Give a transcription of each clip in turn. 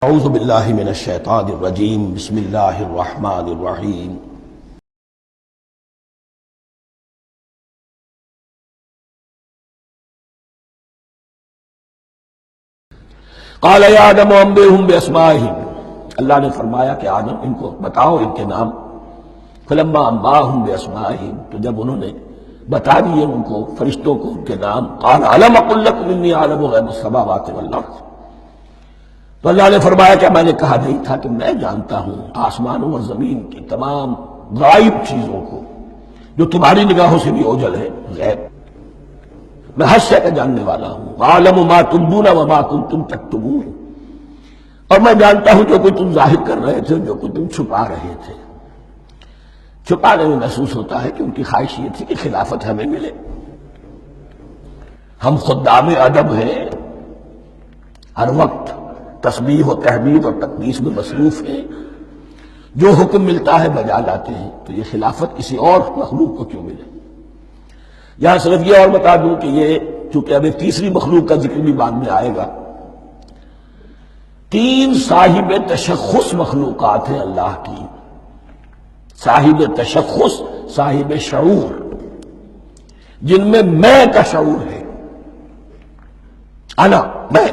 اعوذ باللہ من الشیطان الرجیم بسم اللہ الرحمن الرحیم قال یا آدم انبئہم باسمائہم، اللہ نے فرمایا کہ آدم ان کو بتاؤ ان کے نام۔ فلما انباہم باسمائہم، تو جب انہوں نے بتا دیے ان کو فرشتوں کو ان کے نام، قال الم اقل لکم انی اعلم غیب السماوات والارض، تو اللہ نے فرمایا کہ میں نے کہا نہیں تھا کہ میں جانتا ہوں آسمانوں اور زمین کی تمام غائب چیزوں کو جو تمہاری نگاہوں سے بھی اوجھل ہے، غیب میں ہر شے کا جاننے والا ہوں۔ وَأَعْلَمُ مَا تُبْدُونَ وَمَا كُنتُمْ تَكْتُمُونَ، اور میں جانتا ہوں جو کوئی تم ظاہر کر رہے تھے، جو کوئی تم چھپا رہے تھے۔ چھپانے میں محسوس ہوتا ہے کہ ان کی خواہش یہ تھی کہ خلافت ہمیں ملے، ہم خدام ادب ہیں، ہر وقت تسبیح و تحمید اور تقدیس میں مصروف ہیں، جو حکم ملتا ہے بجا لاتے ہیں، تو یہ خلافت کسی اور مخلوق کو کیوں ملے؟ یہاں صرف یہ اور بتا دوں کہ یہ چونکہ ابھی تیسری مخلوق کا ذکر بھی بعد میں آئے گا، تین صاحب تشخص مخلوقات ہیں اللہ کی، صاحب تشخص، صاحب شعور، جن میں میں کا شعور ہے، انا، میں۔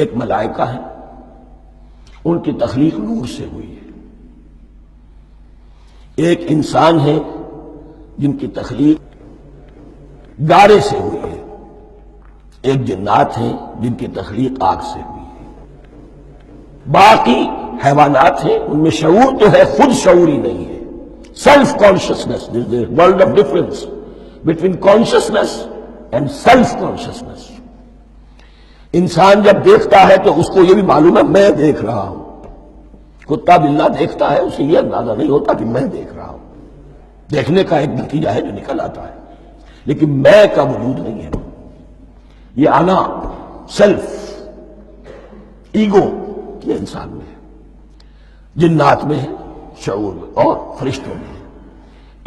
ایک ملائکہ ہے، ان کی تخلیق نور سے ہوئی ہے۔ ایک انسان ہے جن کی تخلیق گارے سے ہوئی ہے۔ ایک جنات ہیں جن کی تخلیق آگ سے ہوئی ہے۔ باقی حیوانات ہیں، ان میں شعور تو ہے، خود شعوری نہیں ہے۔ Self consciousness, there is a world of difference between consciousness and self consciousness. انسان جب دیکھتا ہے تو اس کو یہ بھی معلوم ہے میں دیکھ رہا ہوں۔ کتا بلہ دیکھتا ہے، اسے یہ اندازہ نہیں ہوتا کہ میں دیکھ رہا ہوں، دیکھنے کا ایک نتیجہ ہے جو نکل آتا ہے، لیکن میں کا وجود نہیں ہے۔ یہ انا، سیلف، ایگو، یہ انسان میں ہے، جنات میں ہے، شعور میں، اور فرشتوں میں ہے۔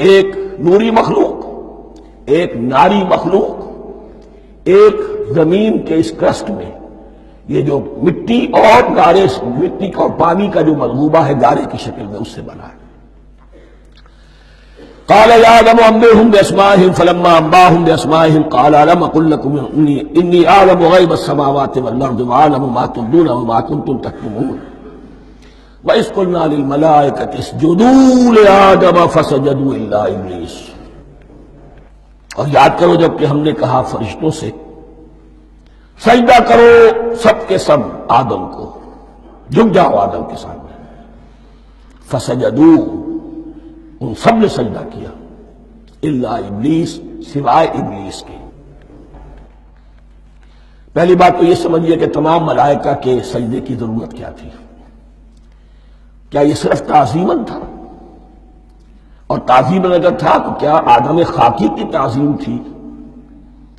ایک نوری مخلوق، ایک ناری مخلوق، ایک زمین کے اس کرسٹ میں یہ جو مٹی اور گارے، مٹی اور پانی کا جو مغلوبہ ہے گارے کی شکل میں، اس سے بنا ہے۔ قال یا آدم انبئہم باسمائہم فلما انباہم باسمائہم قال الم اقل لکم انی اعلم غیب السماوات والارض واعلم ما تبدون وما کنتم تکتمون وَإِذْ قُلْنَا لِلْمَلَائِكَةِ اسْجُدُوا لِآدَمَ فَسَجَدُوا إِلَّا إِبْلِيسَ، اور یاد کرو جب کہ ہم نے کہا فرشتوں سے سجدہ کرو سب کے سب آدم کو، جھک جاؤ آدم کے سامنے، فسجدوا، ان سب نے سجدہ کیا، الا ابلیس، سوائے ابلیس کے۔ پہلی بات تو یہ سمجھیے کہ تمام ملائکہ کے سجدے کی ضرورت کیا تھی؟ کیا یہ صرف تعظیماً تھا؟ اور تعظیماً اگر تھا تو کیا آدم خاکی کی تعظیم تھی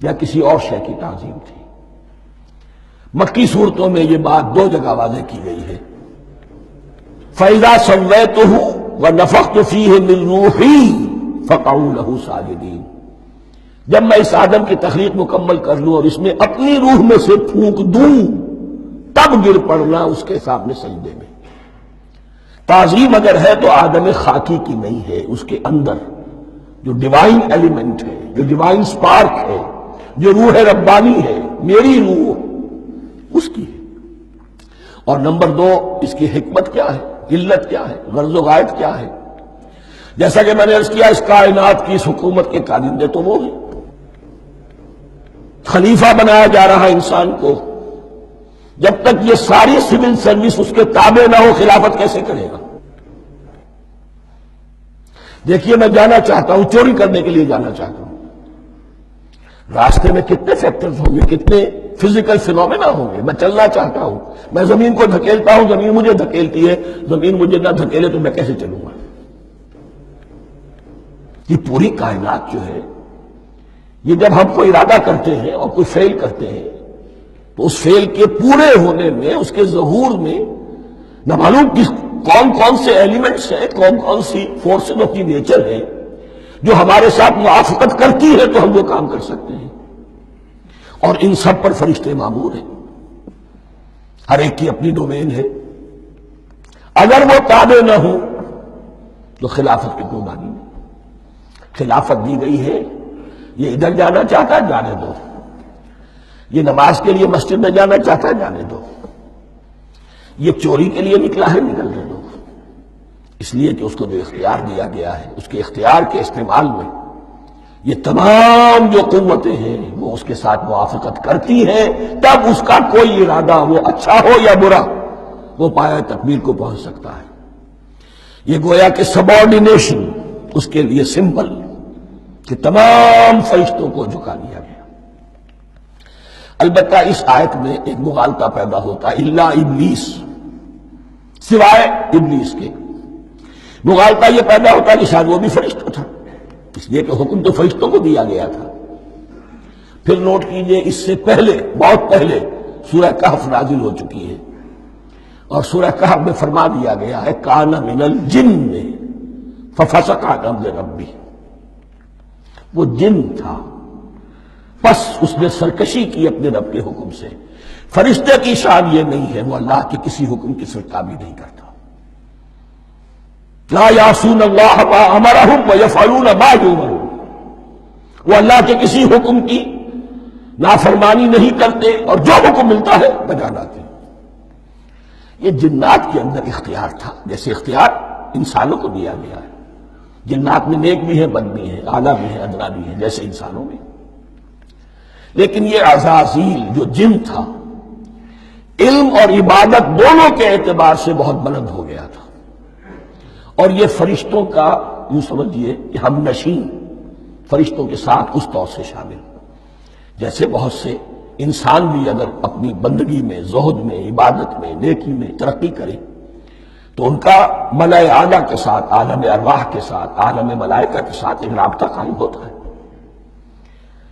یا کسی اور شے کی تعظیم تھی؟ مکی صورتوں میں یہ بات دو جگہ واضح کی گئی ہے۔ فَإِذَا سَوَّيْتُهُ وَنَفَخْتُ فِيهِ مِن رُوحِي فَقَعُوا لَهُ سَاجِدِينَ، جب میں اس آدم کی تخلیق مکمل کر لوں اور اس میں اپنی روح میں سے پھونک دوں، تب گر پڑنا اس کے سامنے سجدے میں۔ تعظیم اگر ہے تو آدم خاکی کی نہیں ہے، اس کے اندر جو ڈیوائن ایلیمنٹ ہے، جو ڈیوائن سپارک ہے، جو روح ربانی ہے، میری روح، اس کی ہے۔ اور نمبر دو، اس کی حکمت کیا ہے، علت کیا ہے، غرض و غایت کیا ہے؟ جیسا کہ میں نے عرض کیا، اس کائنات کی اس حکومت کے کارندے تو وہ ہیں۔ خلیفہ بنایا جا رہا انسان کو، جب تک یہ ساری سول سروس اس کے تابع نہ ہو، خلافت کیسے کرے گا؟ دیکھیے، میں جانا چاہتا ہوں، چوری کرنے کے لیے جانا چاہتا ہوں، راستے میں کتنے فیکٹرز ہوں گے، کتنے فزیکل فینومینا ہوں گے۔ میں چلنا چاہتا ہوں، میں زمین کو دھکیلتا ہوں، زمین مجھے دھکیلتی ہے، زمین مجھے نہ دھکیلے تو میں کیسے چلوں گا؟ یہ پوری کائنات جو ہے، یہ جب ہم کو ارادہ کرتے ہیں اور کوئی فیل کرتے ہیں تو اس فیل کے پورے ہونے میں، اس کے ظہور میں، نہ معلوم کون کون سے ایلیمنٹس ہیں، کون کون سی فورسز آف دی نیچر ہے جو ہمارے ساتھ موافقت کرتی ہے تو ہم وہ کام کر سکتے ہیں، اور ان سب پر فرشتے مامور ہیں۔ ہر ایک کی اپنی ڈومین ہے. اگر وہ تابع نہ ہو تو خلافت کی کوئی معنی نہیں. خلافت دی گئی ہے، یہ ادھر جانا چاہتا ہے جانے دو، یہ نماز کے لیے مسجد میں جانا چاہتا ہے جانے دو، یہ چوری کے لیے نکلا ہے نکلنے دو. اس لیے کہ اس کو جو اختیار دیا گیا ہے، اس کے اختیار کے استعمال میں یہ تمام جو قوتیں ہیں وہ اس کے ساتھ موافقت کرتی ہیں، تب اس کا کوئی ارادہ وہ اچھا ہو یا برا وہ پایہ تکمیل کو پہنچ سکتا ہے. یہ گویا کہ سبارڈینیشن اس کے لیے سمبل کہ تمام فرشتوں کو جھکا دیا گیا. البتہ اس آیت میں ایک مغالطہ پیدا ہوتا ہے، الا ابلیس، سوائے ابلیس کے. مغالطہ یہ پیدا ہوتا ہے کہ شاید وہ بھی فرشتہ تھا، اس لیے کہ حکم تو فرشتوں کو دیا گیا تھا. پھر نوٹ کیجئے اس سے پہلے، بہت پہلے سورہ کہف نازل ہو چکی ہے، اور سورہ کہف میں فرما دیا گیا ہے کان من الجن ففسق عن امر ربی، وہ جن تھا پس اس نے سرکشی کی اپنے رب کے حکم سے. فرشتے کی شان یہ نہیں ہے، وہ اللہ کے کسی حکم کی سرکابی نہیں کرتا. لا یعصون اللہ ما امرہم ویفعلون ما یؤمرون، وہ اللہ کے کسی حکم کی نافرمانی نہیں کرتے اور جو حکم ملتا ہے بجا لاتے. یہ جنات کے اندر اختیار تھا جیسے اختیار انسانوں کو دیا گیا ہے. جنات میں نیک بھی ہے، بد بھی ہے، اعلیٰ بھی ہے، ادنا بھی ہے، جیسے انسانوں میں. لیکن یہ عزازیل جو جن تھا علم اور عبادت دونوں کے اعتبار سے بہت بلند ہو گیا تھا، اور یہ فرشتوں کا یوں سمجھیے کہ ہم نشین فرشتوں کے ساتھ اس طور سے شامل. جیسے بہت سے انسان بھی اگر اپنی بندگی میں، زہد میں، عبادت میں، نیکی میں ترقی کرے تو ان کا ملائے اعلیٰ کے ساتھ، عالم ارواح کے ساتھ، عالم ملائکہ کے ساتھ ایک رابطہ قائم ہوتا ہے.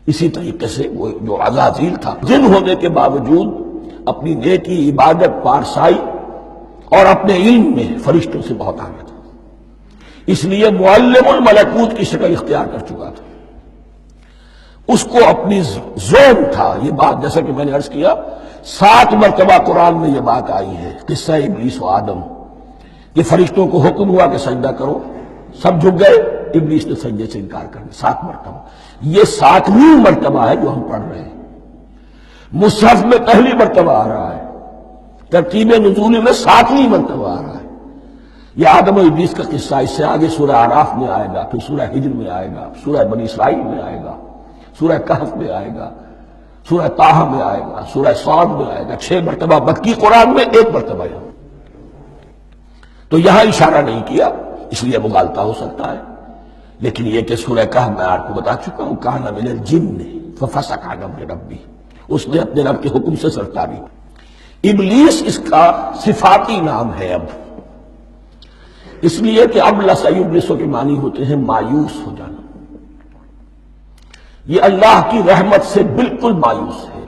اسی طریقے سے وہ جو عزازیل تھا جن ہونے کے باوجود اپنی نیکی، عبادت، پارسائی اور اپنے علم میں فرشتوں سے بہت آگے تھا. اس لیے معلم الملکوت کی شکل اختیار کر چکا تھا. اس کو اپنی زون تھا. یہ بات جیسا کہ میں نے عرض کیا 7 مرتبہ قرآن میں یہ بات آئی ہے، قصہ ابلیس و آدم، کہ فرشتوں کو حکم ہوا کہ سجدہ کرو، سب جھک گئے، ابلیس نے سجدے سے انکار کر دیا 7 مرتبہ. یہ 7ویں مرتبہ ہے جو ہم پڑھ رہے ہیں. مصحف میں پہلی مرتبہ آ رہا ہے، ترتیب نزول میں 7ویں مرتبہ آ رہا ہے. یہ آدم و ابلیس کا قصہ اس سے آگے سورہ اعراف میں آئے گا، پھر سورہ ہجر میں آئے گا، سورہ بنی اسرائیل میں آئے گا، سورہ کہف میں آئے گا، سورہ طٰہٰ میں آئے گا، سورہ صاد میں آئے گا. 6 مرتبہ مکی قرآن میں، 1 مرتبہ یہاں. تو یہاں اشارہ نہیں کیا، اس لیے مغالطہ ہو سکتا ہے. لیکن یہ کہ سورہ کہف میں آپ کو بتا چکا ہوں کان من الجن ففسق عن امر ربی، اس نے اپنے رب کے حکم سے سرکاری. ابلیس اس کا صفاتی نام ہے اب، اس لیے کہ اب لسیبلسوں کے معنی ہوتے ہیں مایوس ہو جانا. یہ اللہ کی رحمت سے بالکل مایوس ہے،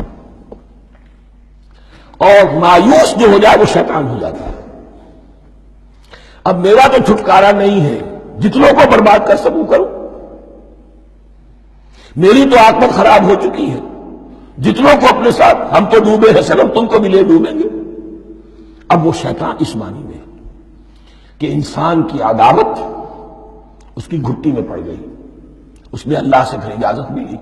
اور مایوس جو ہو جائے وہ شیطان ہو جاتا ہے. اب میرا تو چھٹکارا نہیں ہے، جتنوں کو برباد کر سکوں کروں، میری تو عاقبت خراب ہو چکی ہے، جتنوں کو اپنے ساتھ، ہم تو ڈوبے ہیں سلم، تم کو بھی لے ڈوبیں گے. اب وہ شیطان اس معنی میں کہ انسان کی عداوت اس کی گھٹی میں پڑ گئی. اس نے اللہ سے پھر اجازت ملی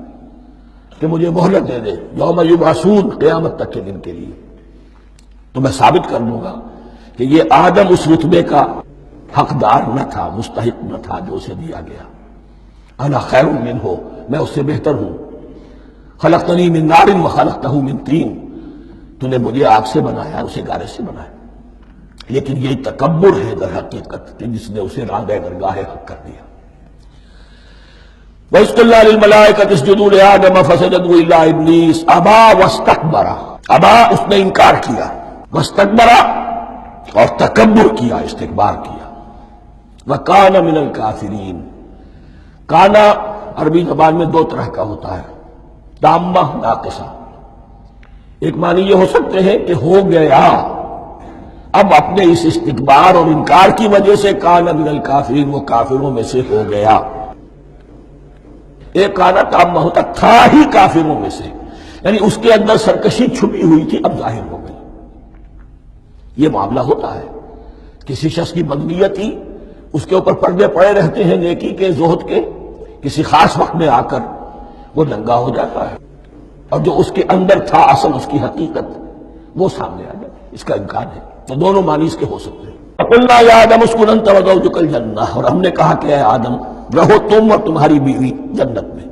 کہ مجھے مہلت دے دے یوم یبعثون، قیامت تک کے دن کے لیے، تو میں ثابت کر دوں گا کہ یہ آدم اس رتبے کا حقدار نہ تھا، مستحق نہ تھا جو اسے دیا گیا. انا خیر منہ، میں اس سے بہتر ہوں. خلقتنی من نار وخلقتہ من طین، تو نے مجھے آگ سے بنایا، اسے گارے سے بنایا. لیکن یہ تکبر ہے در حقیقت کہ جس نے اسے راندہ درگاہ حق کر دیا. وَإِذْ قُلْنَا لِلْمَلَائِكَةِ اسْجُدُوا لِآدَمَ فَسَجَدُوا إِلَّا إِبْلِيسَ أَبَىٰ وَاسْتَكْبَرَ، ابا اس نے انکار کیا، واستكبر اور تکبر کیا، استکبار کیا. وَكَانَ مِنَ الْكَافِرِينَ، کانا عربی زبان میں 2 طرح کا ہوتا ہے، تامہ، ناقصہ. ایک معنی یہ ہو سکتے ہیں کہ ہو گیا، اب اپنے اس استکبار اور انکار کی وجہ سے کان من الکافرین، وہ کافروں میں سے ہو گیا. ایک کانا تامہ ہوتا تھا ہی کافروں میں سے، یعنی اس کے اندر سرکشی چھپی ہوئی تھی، اب ظاہر ہو گئی. یہ معاملہ ہوتا ہے، کسی شخص کی بدنیت ہی اس کے اوپر پردے پڑے رہتے ہیں نیکی کے، زہد کے، کسی خاص وقت میں آ کر وہ ننگا ہو جاتا ہے، اور جو اس کے اندر تھا اصل اس کی حقیقت وہ سامنے آ جائے، اس کا امکان ہے۔ تو دونوں معنی اس کے ہو سکتے ہیں۔ فَقُلْنَا يَا آدَمُ اسْكُنْ أَنْتَ وَزَوْجُكَ الْجَنَّةَ، اور ہم نے کہا کہ اے آدم رہو تم اور تمہاری بیوی جنت میں۔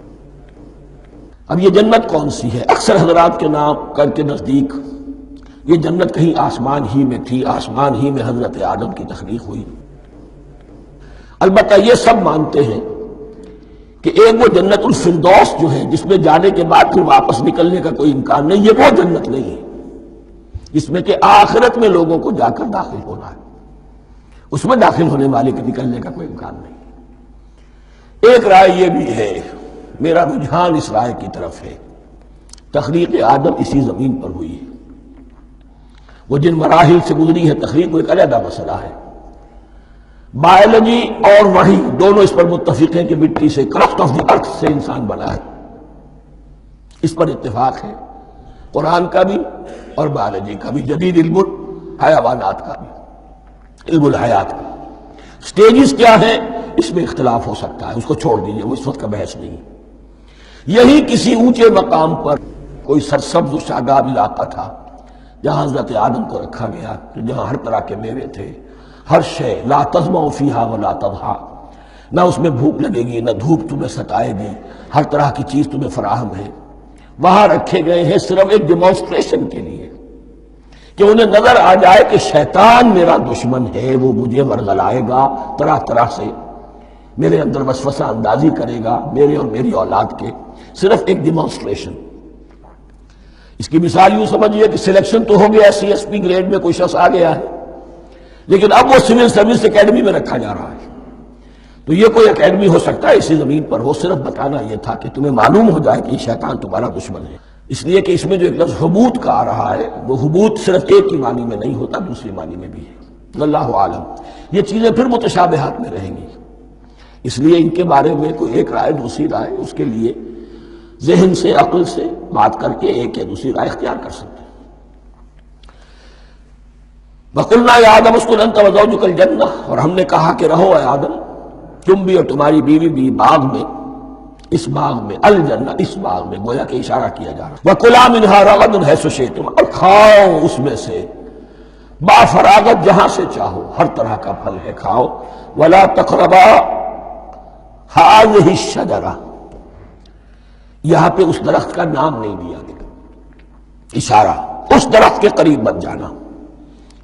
اب یہ جنت کون سی ہے؟ اکثر حضرات کے نام کر کے نزدیک یہ جنت کہیں آسمان ہی میں تھی، آسمان ہی میں حضرت آدم کی تخلیق ہوئی۔ البتہ یہ سب مانتے ہیں کہ ایک وہ جنت الفردوس جو ہے جس میں جانے کے بعد پھر واپس نکلنے کا کوئی امکان نہیں، یہ وہ جنت نہیں ہے جس میں کہ آخرت میں لوگوں کو جا کر داخل ہونا ہے، اس میں داخل ہونے والے کے نکلنے کا کوئی امکان نہیں۔ ایک رائے یہ بھی ہے، میرا رجحان اس رائے کی طرف ہے، تخلیق آدم اسی زمین پر ہوئی ہے، وہ جن مراحل سے گزری ہے تخلیق وہ ایک علیحدہ مسئلہ ہے۔ بایولوجی اور وحی دونوں اس پر متفق ہیں کہ مٹی سے، کرسٹ آف دی ارتھ سے انسان بنا ہے، اس پر اتفاق ہے، قرآن کا بھی اور بایولوجی کا بھی، جدید علم حیوانات کا بھی، علم الحیات کا۔ سٹیجز کیا ہیں اس میں اختلاف ہو سکتا ہے، اس کو چھوڑ دیجئے، وہ اس وقت کا بحث نہیں۔ یہی کسی اونچے مقام پر کوئی سرسبز و شاداب علاقہ تھا جہاں حضرت آدم کو رکھا گیا، جہاں ہر طرح کے میوے تھے، ہر شے، لا تظمأ فیہا ولا تضحیٰ، نہ اس میں بھوک لگے گی نہ دھوپ تمہیں ستائے گی، ہر طرح کی چیز تمہیں فراہم ہے۔ وہاں رکھے گئے ہیں صرف ایک ڈیمانسٹریشن کے لیے کہ انہیں نظر آ جائے کہ شیطان میرا دشمن ہے، وہ مجھے ورغلائے گا، طرح طرح سے میرے اندر وسوسہ اندازی کرے گا، میرے اور میری اولاد کے، صرف ایک ڈیمانسٹریشن۔ اس کی مثال یوں سمجھیے کہ سلیکشن تو ہو گیا، سی ایس پی گریڈ میں کوئی شخص آ گیا ہے، لیکن اب وہ سول سروس اکیڈمی میں رکھا جا رہا ہے۔ تو یہ کوئی اکیڈمی ہو سکتا ہے اسی زمین پر ہو، صرف بتانا یہ تھا کہ تمہیں معلوم ہو جائے کہ یہ شیطان تمہارا دشمن ہے۔ اس لیے کہ اس میں جو ایک لفظ حبوط کا آ رہا ہے، وہ حبوط صرف ایک ہی معنی میں نہیں ہوتا، دوسری معنی میں بھی ہے۔ اللہ عالم، یہ چیزیں پھر متشابہات میں رہیں گی، اس لیے ان کے بارے میں کوئی ایک رائے دوسری رائے، اس کے لیے ذہن سے، عقل سے بات کر کے ایک یا دوسری رائے اختیار کر سکتے ہیں۔ وَقُلْنَا يَا آدَمُ اسْكُنْ أَنْتَ وَزَوْجُكَ الْجَنَّةَ، اور ہم نے کہا کہ رہو اے آدم تم بھی اور تمہاری بیوی بھی باغ میں، اس باغ میں، الجنہ اس باغ میں، گویا کہ اشارہ کیا جا رہا ہے۔ وَكُلَا مِنْهَا رَغَدًا حَيْثُ شِئْتُمْ، اور کھاؤ اس میں سے با فراغت جہاں سے چاہو، ہر طرح کا پھل ہے کھاؤ۔ وَلَا تَقْرَبَا هَٰذِهِ الشَّجَرَةَ، یہاں پہ اس درخت کا نام نہیں دیا گیا، اشارہ اس درخت کے قریب مت جانا۔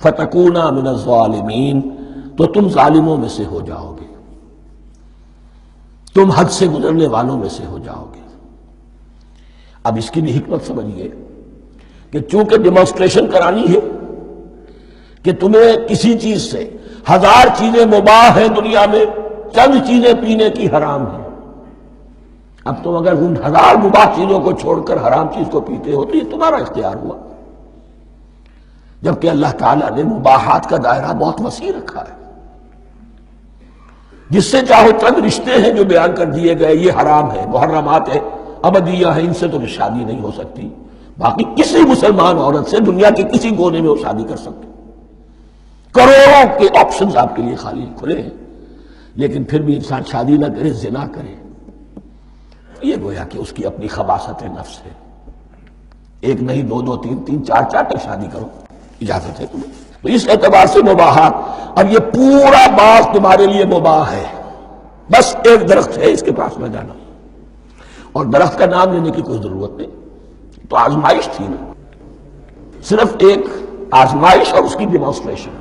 فَتَكُونَا مِنَ الظَّالِمِينَ، تو تم ظالموں میں سے ہو جاؤ گے، تم حد سے گزرنے والوں میں سے ہو جاؤ گے۔ اب اس کی بھی حکمت سمجھیے کہ چونکہ ڈیمانسٹریشن کرانی ہے کہ تمہیں کسی چیز سے، ہزار چیزیں مباح ہیں دنیا میں، چند چیزیں پینے کی حرام ہیں، اب تم اگر ان ہزار مباح چیزوں کو چھوڑ کر حرام چیز کو پیتے ہو تو یہ تمہارا اختیار ہوا، جبکہ اللہ تعالیٰ نے مباحات کا دائرہ بہت وسیع رکھا ہے۔ جس سے چاہو چند رشتے ہیں جو بیان کر دیے گئے، یہ حرام ہے، محرمات ہے، ابدیہ ہیں، ان سے تو شادی نہیں ہو سکتی، باقی کسی مسلمان عورت سے دنیا کے کسی کونے میں وہ شادی کر سکتے، کروڑوں کے آپشنز آپ کے لیے خالی کھلے ہیں، لیکن پھر بھی انسان شادی نہ کرے، زنا کرے، یہ گویا کہ اس کی اپنی خباثت نفس ہے۔ ایک نہیں، دو دو، تین تین، چار چار تک شادی کرو، اجازت ہے تمہیں۔ تو اس اعتبار سے مباحات، اب یہ پورا باغ تمہارے لیے مباح ہے، بس ایک درخت ہے اس کے پاس نہ جانا، اور درخت کا نام لینے کی کوئی ضرورت نہیں، تو آزمائش تھی نا، صرف ایک آزمائش اور اس کی ڈیمانسٹریشن۔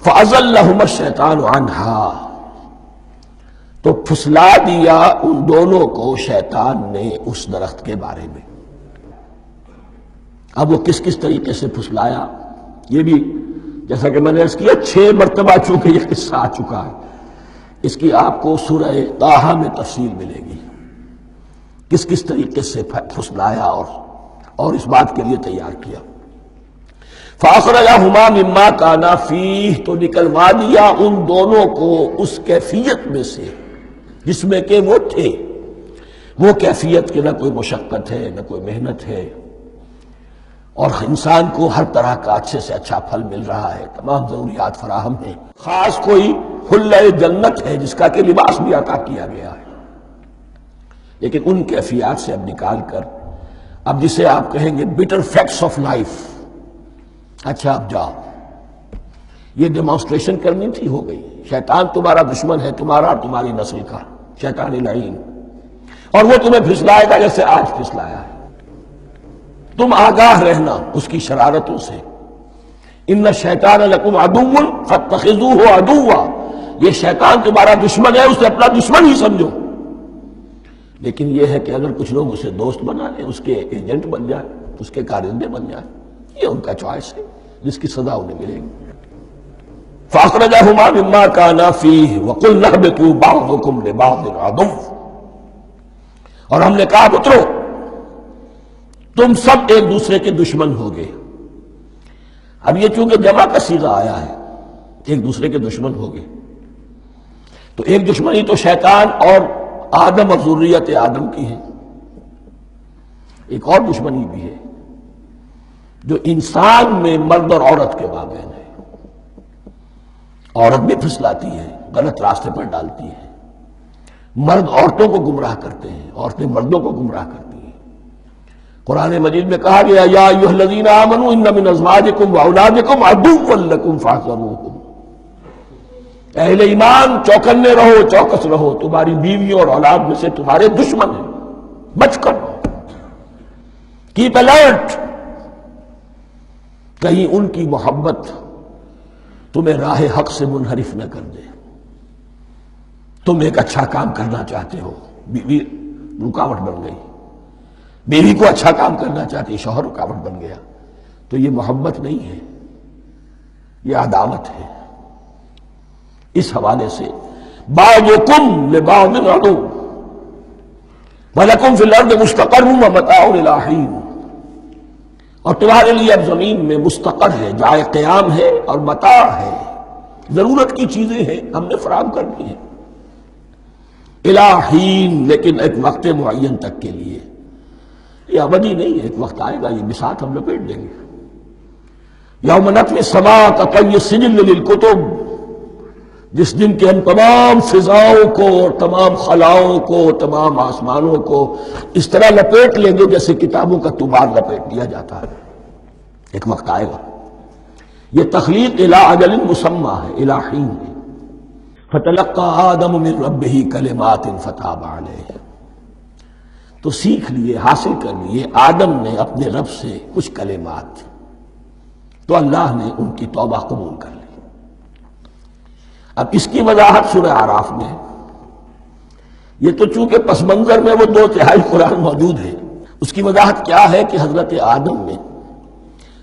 فَأَزَلَّهُمَا الشَّيْطَانُ عَنْهَا، تو پھسلا دیا ان دونوں کو شیطان نے اس درخت کے بارے میں۔ اب وہ کس کس طریقے سے پھسلایا، یہ بھی جیسا کہ میں نے عرض کیا 6 مرتبہ چونکہ یہ قصہ آ چکا ہے، اس کی آپ کو سورہ طٰہٰ میں تفصیل ملے گی، کس کس طریقے سے پھسلایا اور اس بات کے لیے تیار کیا۔ فَأَخْرَجَهُمَا مِمَّا كَانَا فِيهِ، تو نکلوا دیا ان دونوں کو اس کیفیت میں سے جس میں کہ وہ تھے، وہ کیفیت کہ نہ کوئی مشقت ہے نہ کوئی محنت ہے، اور انسان کو ہر طرح کا اچھے سے اچھا پھل مل رہا ہے، تمام ضروریات فراہم ہیں، خاص کوئی حلہ جنت ہے جس کا کہ لباس بھی عطا کیا گیا ہے، لیکن ان کیفیات سے اب نکال کر اب جسے آپ کہیں گے bitter facts of life، اچھا اب جاؤ، یہ ڈیمانسٹریشن کرنی تھی، ہو گئی، شیطان تمہارا دشمن ہے، تمہارا اور تمہاری نسل کا، شیطان لعین، اور وہ تمہیں پھسلائے گا جیسے آج پھسلایا ہے۔ تم آگاہ رہنا اس کی شرارتوں سے، ان الشیطان لکم عدو فاتخذوہ عدوا، یہ شیطان تمہارا دشمن ہے، اسے اپنا دشمن ہی سمجھو، لیکن یہ ہے کہ اگر کچھ لوگ اسے دوست بنا لیں، اس کے ایجنٹ بن جائیں، اس کے کارندے بن جائیں، یہ ان کا چوائس ہے جس کی سزا انہیں ملے گی۔ فَأَخْرَجَهُمَا مِمَّا كَانَا فِيهِ وَقُلْنَا اهْبِطُوا بَعْضُكُمْ لِبَعْضٍ عَدُوٌّ، اور ہم نے کہا اترو، تم سب ایک دوسرے کے دشمن ہوگے۔ اب یہ چونکہ جمع کا صیغہ آیا ہے، ایک دوسرے کے دشمن ہوگے، تو ایک دشمنی تو شیطان اور آدم اور ذریت آدم کی ہے، ایک اور دشمنی بھی ہے جو انسان میں مرد اور عورت کے مابین ہے۔ عورت بھی پھسلاتی ہے، غلط راستے پر ڈالتی ہے، مرد عورتوں کو گمراہ کرتے ہیں، عورتیں مردوں کو گمراہ کرتی ہیں۔ قرآن مجید میں کہا گیا یا ایھا الذین آمنوا ان من ازواجکم واولادکم عدوا لکم فاحذروہم، اہل ایمان چوکنے رہو، چوکس رہو، تمہاری بیویوں اور اولاد میں سے تمہارے دشمن ہیں، بچ کر رہو، کیپ الرٹ، کہیں ان کی محبت تمہیں راہ حق سے منحرف نہ کر دے۔ تم ایک اچھا کام کرنا چاہتے ہو، بیوی رکاوٹ بن گئی، بیوی کو اچھا کام کرنا چاہتی، شوہر رکاوٹ بن گیا، تو یہ محبت نہیں ہے، یہ عداوت ہے۔ اس حوالے سے بعضکم لبعض عدو ولکم فی الارض مستقر ومتاع الی حین، اور تمہارے لیے اب زمین میں مستقر ہے، جائے قیام ہے، اور متاع ہے، ضرورت کی چیزیں ہیں ہم نے فراہم کر دی ہیں، الی حین، لیکن ایک وقت معین تک کے لیے، یہ ابدی نہیں ہے، ایک وقت آئے گا یہ بساط ہم لپیٹ دیں گے۔ یوم نطوی السماء کطی السجل للکتب، جس دن کے ہم تمام فضاؤں کو اور تمام خلاؤں کو، تمام آسمانوں کو اس طرح لپیٹ لیں گے جیسے کتابوں کا طوبار لپیٹ دیا جاتا ہے، ایک وقت آئے گا۔ یہ تخلیق الی اجل مسمى ہے، الی حین ہے۔ فتلقى آدم من ربہ کلمات فتاب علیہ، تو سیکھ لیے، حاصل کر لیے آدم نے اپنے رب سے کچھ کلمات، تو اللہ نے ان کی توبہ قبول کر لی۔ اب اس کی وضاحت سورہ اعراف میں ہے، یہ تو چونکہ پس منظر میں وہ 2/3 قرآن موجود ہے، اس کی وضاحت کیا ہے کہ حضرت آدم میں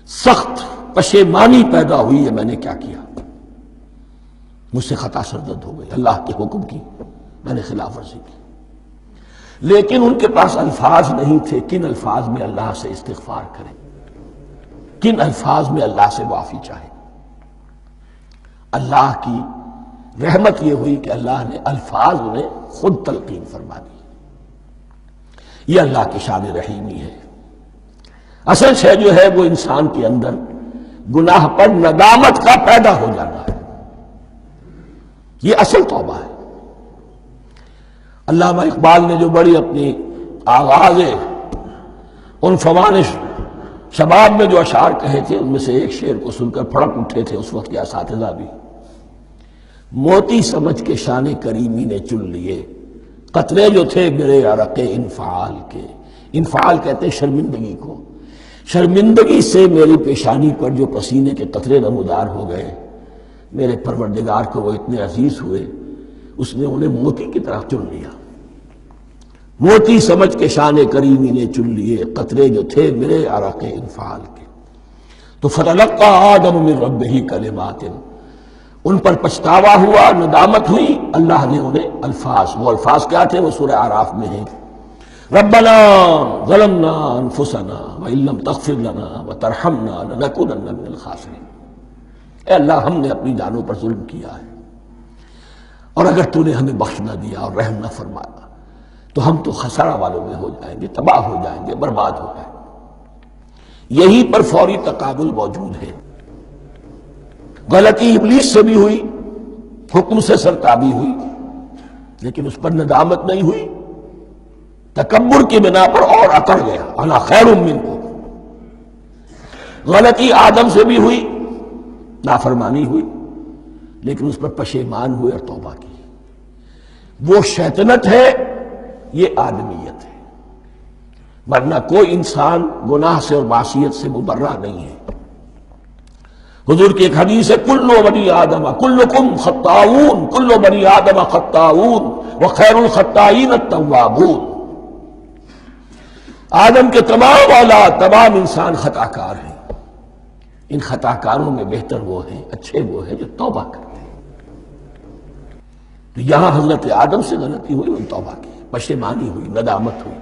سخت پشیمانی پیدا ہوئی ہے، میں نے کیا کیا، مجھ سے خطا سرزد ہو گئی، اللہ کے حکم کی میں نے خلاف ورزی کی، لیکن ان کے پاس الفاظ نہیں تھے کن الفاظ میں اللہ سے استغفار کریں، کن الفاظ میں اللہ سے معافی چاہیں۔ اللہ کی رحمت یہ ہوئی کہ اللہ نے الفاظ انہیں خود تلقین فرما دی، یہ اللہ کی شان رحیمی ہے۔ اصل شے جو ہے وہ انسان کے اندر گناہ پر ندامت کا پیدا ہو جانا ہے، یہ اصل توبہ ہے۔ علامہ اقبال نے جو بڑی اپنی آغاز عنفوان شباب میں جو اشعار کہے تھے، ان میں سے ایک شعر کو سن کر پھڑک اٹھے تھے اس وقت کے اساتذہ بھی، موتی سمجھ کے شان کریمی نے چن لیے، قطرے جو تھے میرے عرق انفعال کے، انفعال کہتے ہیں شرمندگی کو، شرمندگی سے میری پیشانی پر جو پسینے کے قطرے نمودار ہو گئے، میرے پروردگار کو وہ اتنے عزیز ہوئے، اس نے انہیں موتی کی طرح چن لیا، موتی سمجھ کے شان کریمی نے چن لیے، قطرے جو تھے میرے عرق انفعال کے، تو فتلقى آدم من ربہ کلمات، ان پر پچھتاوا ہوا، ندامت ہوئی، اللہ نے انہیں الفاظ، وہ الفاظ کیا تھے وہ سورہ اعراف میں ہیں، ربنا ظلمنا انفسنا وان لم تغفر لنا وترحمنا لنکونن من الخاسرین، اے اللہ ہم نے اپنی جانوں پر ظلم کیا ہے، اور اگر تو نے ہمیں بخش نہ دیا اور رحم نہ فرمایا تو ہم تو خسارہ والوں میں ہو جائیں گے، تباہ ہو جائیں گے، برباد ہو جائیں گے۔ یہی پر فوری تقابل موجود ہے۔ غلطی ابلیس سے بھی ہوئی، حکم سے سرتابی ہوئی، لیکن اس پر ندامت نہیں ہوئی، تکبر کی بنا پر اور اکڑ گیا، انا خیر منہ۔ غلطی آدم سے بھی ہوئی، نافرمانی ہوئی، لیکن اس پر پشیمان ہوئے اور توبہ کی۔ وہ شیطنت ہے، یہ آدمیت ہے، ورنہ کوئی انسان گناہ سے اور معصیت سے مبرہ نہیں ہے۔ حضور کی ایک حدیث ہے، کل بنی آدم کلکم خطاؤون، کل بنی آدم خطاؤون وخیر الخطائین التوابون۔ آدم کے تمام اولاد، تمام انسان خطا کار ہیں، ان خطا کاروں میں بہتر وہ ہیں، اچھے وہ ہیں جو توبہ کرتے ہیں۔ تو یہاں حضرت آدم سے غلطی ہوئی، ان توبہ کی، پشیمانی ہوئی، ندامت ہوئی،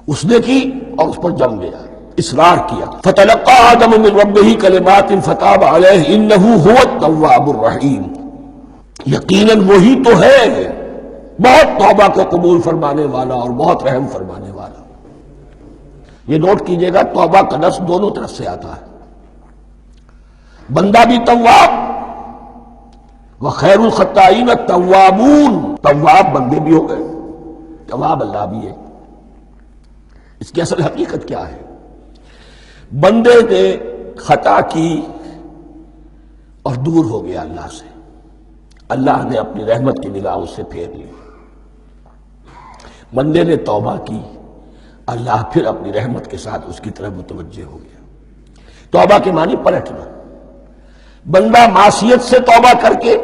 اس نے کی اور اس پر جم گیا، اصرار کیا۔ فتلقى آدم من ربه کلمات فتاب علیہ انہ هو التواب الرحیم۔ یقیناً وہی تو ہے بہت توبہ کو قبول فرمانے والا اور بہت رحم فرمانے والا۔ یہ نوٹ کیجئے گا، توبہ کا لفظ دونوں طرف سے آتا ہے، بندہ بھی تواب، وخیر الخطائین التوابون، تواب بندے بھی ہو گئے، تواب اللہ بھی ہے۔ اس کی اصل حقیقت کیا ہے؟ بندے نے خطا کی اور دور ہو گیا اللہ سے، اللہ نے اپنی رحمت کی نگاہ اس سے پھیر لی۔ بندے نے توبہ کی، اللہ پھر اپنی رحمت کے ساتھ اس کی طرف متوجہ ہو گیا۔ توبہ کے معنی پلٹنا۔ بندہ معصیت سے توبہ کر کے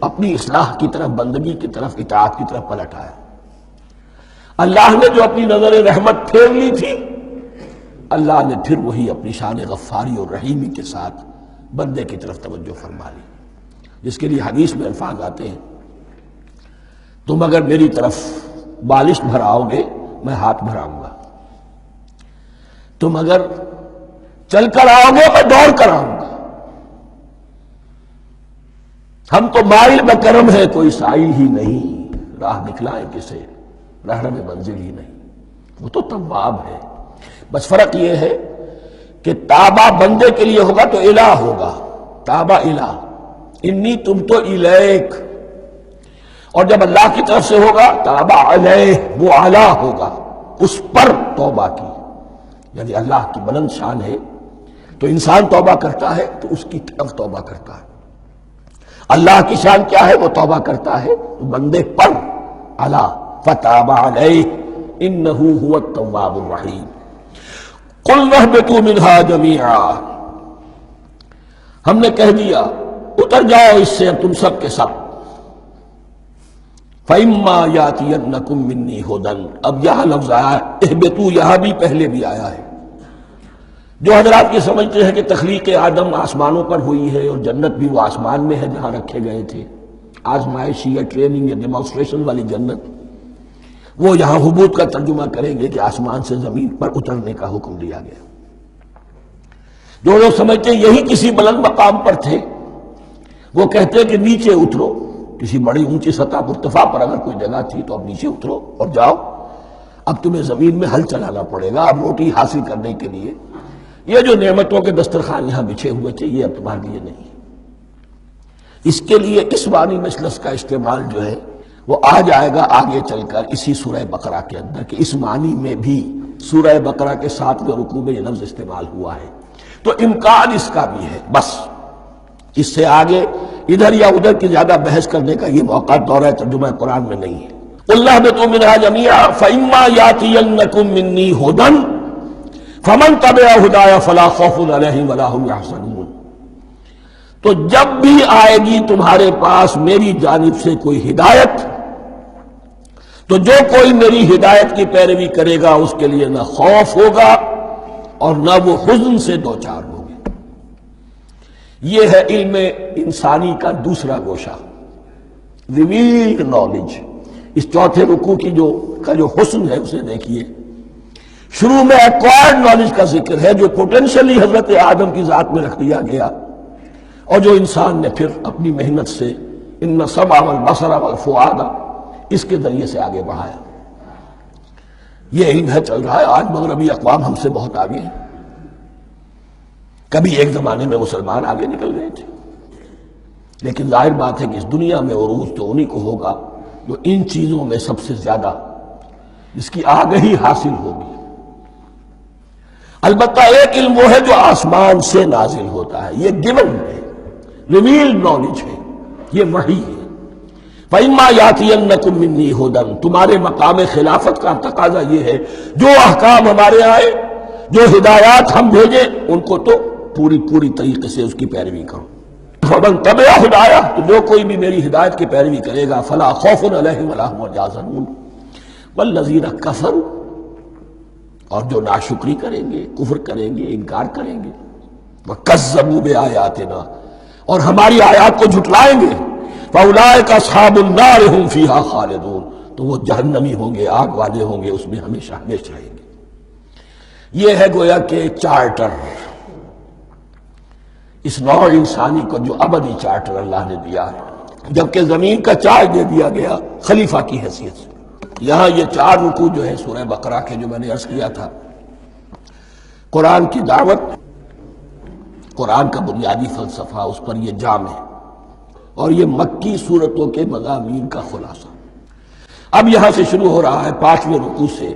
اپنی اصلاح کی طرف، بندگی کی طرف، اطاعت کی طرف پلٹ آیا۔ اللہ نے جو اپنی نظر رحمت پھیر لی تھی، اللہ نے پھر وہی اپنی شان غفاری اور رحیمی کے ساتھ بندے کی طرف توجہ فرما لی، جس کے لیے حدیث میں الفاظ آتے ہیں، تم اگر میری طرف بالشت بھراؤ گے میں ہاتھ بھراؤں گا، تم اگر چل کر آؤ گے میں دوڑ کر آؤں گا، ہم تو مائل بکرم ہے کوئی سائل ہی نہیں، راہ دکھلائے کسے رہنم منزل ہی نہیں۔ وہ تو تواب ہے، بس فرق یہ ہے کہ تابہ بندے کے لیے ہوگا تو الہ ہوگا، تابہ الہ، انی تم تو الیک، اور جب اللہ کی طرف سے ہوگا تابہ علیہ، وہ اعلیٰ ہوگا، اس پر توبہ کی، یعنی اللہ کی بلند شان ہے تو انسان توبہ کرتا ہے تو اس کی طرف توبہ کرتا ہے، اللہ کی شان کیا ہے، وہ توبہ کرتا ہے تو بندے پر اعلیٰ، فتاب علیہ انہ هو التواب الرحیم۔ قلنا اہبطوا منہا جمیعا، ہم نے کہہ دیا اتر جاؤ اس سے تم سب کے سب، فَإِمَّا يَأْتِيَنَّكُم مِّنِّي هُدًى، اب یہاں لفظ آیا اہبطوا، یہاں بھی پہلے بھی آیا ہے۔ جو حضرات یہ سمجھتے ہیں کہ تخلیق آدم آسمانوں پر ہوئی ہے اور جنت بھی وہ آسمان میں ہے جہاں رکھے گئے تھے، آزمائشی یا ٹریننگ یا ڈیمانسٹریشن والی جنت، وہ یہاں حبوط کا ترجمہ کریں گے کہ آسمان سے زمین پر اترنے کا حکم دیا گیا۔ جو لوگ سمجھتے ہیں یہی کسی بلند مقام پر تھے، وہ کہتے ہیں کہ نیچے اترو، کسی بڑی اونچی سطح مرتفع پر اگر کوئی جگہ تھی تو اب نیچے اترو اور جاؤ، اب تمہیں زمین میں ہل چلانا پڑے گا، اب روٹی حاصل کرنے کے لیے یہ جو نعمتوں کے دسترخوان یہاں بچھے ہوئے تھے یہ اب تمہارے لیے نہیں۔ اس کے لیے اس معنی میں اس لفظ کا استعمال جو ہے وہ آ جائے گا آگے چل کر اسی سورہ بقرہ کے اندر، کہ اس معنی میں بھی سورہ بقرہ کے 7ویں رکوع میں یہ لفظ استعمال ہوا ہے، تو امکان اس کا بھی ہے۔ بس اس سے آگے ادھر یا ادھر کی زیادہ بحث کرنے کا یہ موقع دورہ ترجمہ قرآن میں نہیں ہے۔ قُلْ اهْبِطُوا مِنْهَا جَمِيعًا فَإِمَّا يَأْتِيَنَّكُم مِّنِّي هُدًى فَمَن تَبِعَ هُدَايَ فَلَا خَوْفٌ عَلَيْهِمْ وَلَا هُمْ يَحْزَنُونَ، تو جب بھی آئے گی تمہارے پاس میری جانب سے کوئی ہدایت، تو جو کوئی میری ہدایت کی پیروی کرے گا اس کے لیے نہ خوف ہوگا اور نہ وہ حزن سے دوچار ہوگے۔ یہ ہے علم انسانی کا دوسرا گوشہ، ریویلڈ نالج۔ اس چوتھے رکوع کی جو حسن ہے اسے دیکھیے، شروع میں ایکوائرڈ نالج کا ذکر ہے جو پوٹینشلی حضرت آدم کی ذات میں رکھ دیا گیا، اور جو انسان نے پھر اپنی محنت سے ان السمع والبصر والفؤاد اس کے ذریعے سے آگے بڑھایا۔ یہ علم ہے چل رہا ہے، آج مغربی اقوام ہم سے بہت آگے ہیں، کبھی ایک زمانے میں مسلمان آگے نکل گئے تھے، لیکن ظاہر بات ہے کہ اس دنیا میں عروج تو انہی کو ہوگا جو ان چیزوں میں سب سے زیادہ جس کی آگہی حاصل ہوگی۔ البتہ ایک علم وہ ہے جو آسمان سے نازل ہوتا ہے، یہ گیون ہے، ریویلڈ نالج ہے، یہ وحی ہے۔ فَإِمَّا يَأْتِيَنَّكُم مِّنِّي هُدًى، تمہارے مقام خلافت کا تقاضا یہ ہے جو احکام ہمارے آئے، جو ہدایات ہم بھیجیں، ان کو تو پوری طریقے سے اس کی پیروی کرو۔ فَمَن تَبِعَ ہدایہ، تو جو کوئی بھی میری ہدایت کی پیروی کرے گا، فَلَا خَوْفٌ عَلَيْهِمْ وَلَا هُمْ يَحْزَنُونَ وَالَّذِينَ كَفَرُوا، اور جو ناشکری کریں گے، کفر کریں گے، انکار کریں گے، وَكَذَّبُوا بِآيَاتِنَا، اور ہماری آیات کو جھٹلائیں گے، فَأُولَٰئِكَ أَصْحَابُ النَّارِ هُمْ فِيهَا خَالِدُونَ، تو وہ جہنمی ہوں گے، آگ والے ہوں گے، اس میں ہمیشہ ہمیشہ رہیں گے۔ یہ ہے گویا کہ چارٹر، اس نوع انسانی کو جو ابدی چارٹر اللہ نے دیا ہے، جبکہ زمین کا چارج دے دیا گیا خلیفہ کی حیثیت سے۔ یہاں یہ 4 رکوع جو ہے سورہ بقرہ کے جو میں نے عرض کیا تھا، قرآن کی دعوت، قرآن کا بنیادی فلسفہ، اس پر یہ جام ہے، اور یہ مکی صورتوں کے مضامین کا خلاصہ۔ اب یہاں سے شروع ہو رہا ہے 5ویں رکوع سے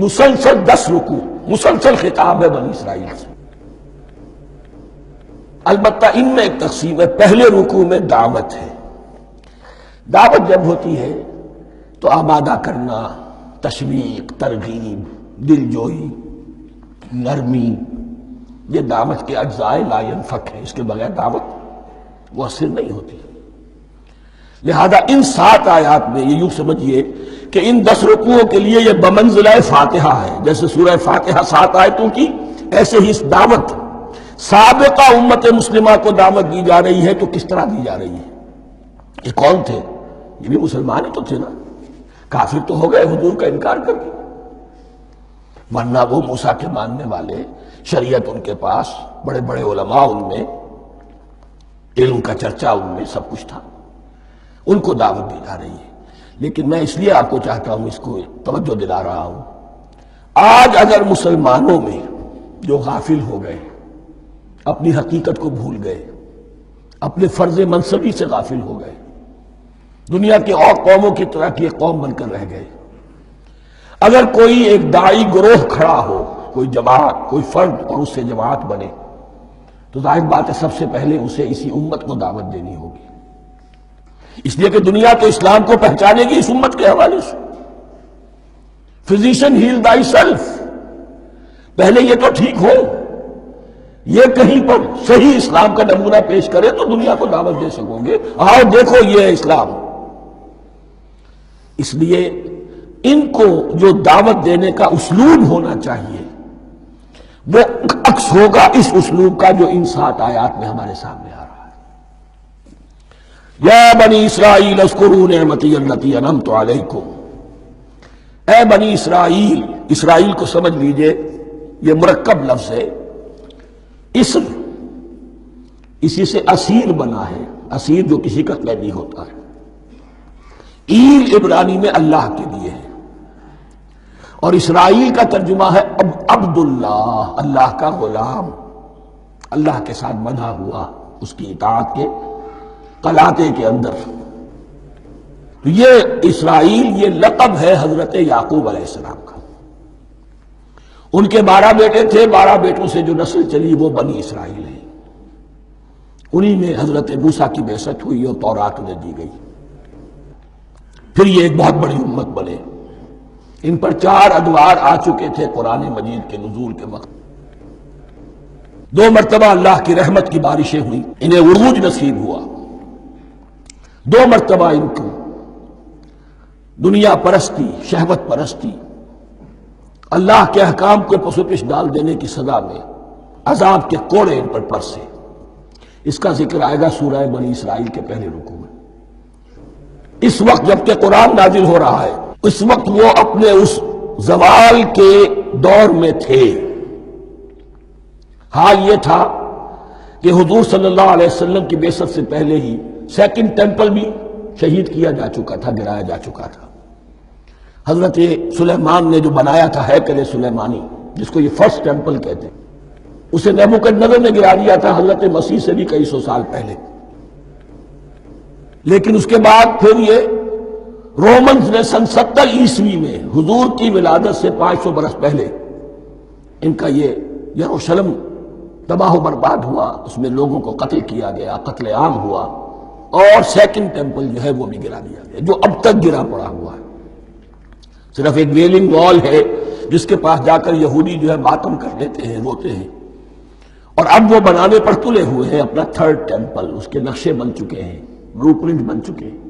مسلسل 10 رکوع، مسلسل خطاب ہے بنی اسرائیل سے۔ البتہ ان میں ایک تقسیم ہے، پہلے رکوع میں دعوت ہے۔ دعوت جب ہوتی ہے تو آمادہ کرنا، تشویق، ترغیب، دل جوئی، نرمی، یہ دعوت کے اجزائے لا ینفک ہیں، اس کے بغیر دعوت مؤثر نہیں ہوتی۔ لہذا ان 7 آیات میں یہ یوں سمجھیے کہ ان 10 رکوعوں کے لیے یہ بمنزلہ فاتحہ ہے، جیسے سورہ فاتحہ 7 آیتوں کی، ایسے ہی اس دعوت سابقہ امت مسلمہ کو دعوت دی جا رہی ہے، تو کس طرح دی جا رہی ہے؟ یہ کون تھے؟ یہ بھی مسلمان ہی تو تھے نا، کافر تو ہو گئے حضور کا انکار کر کے، ورنہ وہ موسیٰ کے ماننے والے، شریعت ان کے پاس، بڑے بڑے علماء ان میں، علم کا چرچا ان میں، سب کچھ تھا، ان کو دعوت دی جا رہی ہے۔ لیکن میں اس لیے آپ کو چاہتا ہوں، اس کو توجہ دلا رہا ہوں، آج اگر مسلمانوں میں جو غافل ہو گئے، اپنی حقیقت کو بھول گئے، اپنے فرض منصبی سے غافل ہو گئے، دنیا کی اور قوموں کی طرح کی ایک قوم بن کر رہ گئے، اگر کوئی ایک داعی گروہ کھڑا ہو، کوئی جماعت، کوئی فرد، اور اس سے جماعت بنے، تو ظاہر بات ہے سب سے پہلے اسے اسی امت کو دعوت دینی ہوگی، اس لیے کہ دنیا تو اسلام کو پہچانے گی اس امت کے حوالے سے۔ فزیشن ہیل تھائی سیلف، پہلے یہ تو ٹھیک ہو، یہ کہیں پر صحیح اسلام کا نمونہ پیش کرے تو دنیا کو دعوت دے سکو گے، آؤ دیکھو یہ ہے اسلام۔ اس لیے ان کو جو دعوت دینے کا اسلوب ہونا چاہیے وہ عکس ہوگا اس اسلوب کا جو ان 7 آیات میں ہمارے سامنے آ رہا ہے۔ یا بنی اسرائیل اذکروا نعمتی التی انعمت علیکم، اے بنی اسرائیل، اسرائیل کو سمجھ لیجئے یہ مرکب لفظ ہے، اسم، اسی سے اسیر بنا ہے، اسیر جو کسی کا قیدی ہوتا ہے۔ ایل عبرانی میں اللہ کے لیے ہے، اور اسرائیل کا ترجمہ ہے عبداللہ، اللہ کا غلام، اللہ کے ساتھ بندھا ہوا، اس کی اطاعت کے قلاتے کے اندر۔ تو یہ اسرائیل یہ لقب ہے حضرت یعقوب علیہ السلام کا، ان کے 12 بیٹے تھے، 12 بیٹوں سے جو نسل چلی وہ بنی اسرائیل ہے، انہی میں حضرت موسیٰ کی بعثت ہوئی اور تورات انہیں دی گئی، پھر یہ ایک بہت بڑی امت بنے۔ ان پر 4 ادوار آ چکے تھے قرآن مجید کے نزول کے وقت، 2 مرتبہ اللہ کی رحمت کی بارشیں ہوئیں، انہیں عروج نصیب ہوا، 2 مرتبہ ان کو دنیا پرستی، شہوت پرستی، اللہ کے احکام کو پس و پش ڈال دینے کی سزا میں عذاب کے کوڑے ان پر برسے۔ اس کا ذکر آئے گا سورہ بنی اسرائیل کے پہلے رکوع میں۔ اس وقت جب کہ قرآن نازل ہو رہا ہے، اس وقت وہ اپنے اس زوال کے دور میں تھے۔ حال یہ تھا کہ حضور صلی اللہ علیہ وسلم کی بعثت سے پہلے ہی 2nd ٹیمپل بھی شہید کیا جا چکا تھا، گرایا جا چکا تھا۔ حضرت سلیمان نے جو بنایا تھا ہیکل سلیمانی، جس کو یہ 1st ٹیمپل کہتے ہیں، اسے نیبوکدنضر نے گرا دیا تھا حضرت مسیح سے بھی کئی سو سال پہلے، لیکن اس کے بعد پھر یہ رومنز نے سن 70 عیسوی میں حضور کی ولادت سے 500 برس پہلے ان کا یہ یروشلم تباہ و برباد ہوا، اس میں لوگوں کو قتل کیا گیا، قتل عام ہوا، اور سیکنڈ ٹیمپل جو ہے وہ بھی گرا دیا گیا، جو اب تک گرا پڑا ہوا ہے۔ صرف ایک ویلنگ وال ہے جس کے پاس جا کر یہودی جو ہے ماتم کر لیتے ہیں، روتے ہیں، اور اب وہ بنانے پر تلے ہوئے ہیں اپنا تھرڈ ٹیمپل، اس کے نقشے بن چکے ہیں، بلو پرنٹ بن چکے ہیں۔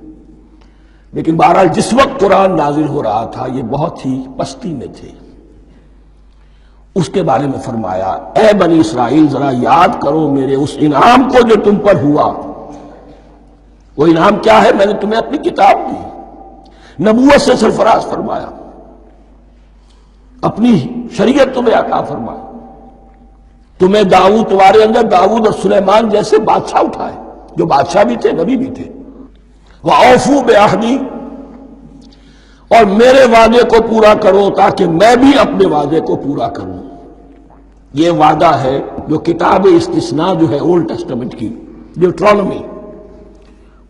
لیکن بہرحال جس وقت قرآن نازل ہو رہا تھا یہ بہت ہی پستی میں تھے۔ اس کے بارے میں فرمایا، اے بنی اسرائیل ذرا یاد کرو میرے اس انعام کو جو تم پر ہوا۔ وہ انعام کیا ہے؟ میں نے تمہیں اپنی کتاب دی، نبوت سے سرفراز فرمایا، اپنی شریعت تمہیں عطا فرمائی، تمہیں داؤد، تمہارے اندر داؤد اور سلیمان جیسے بادشاہ اٹھائے جو بادشاہ بھی تھے، نبی بھی تھے۔ وَأَوْفُوا بِعَهْدِي، اور میرے وعدے کو پورا کرو تاکہ میں بھی اپنے وعدے کو پورا کروں۔ یہ وعدہ ہے جو کتاب استثناء جو ہے اولڈ ٹیسٹمنٹ کی، ڈیوٹرانومی،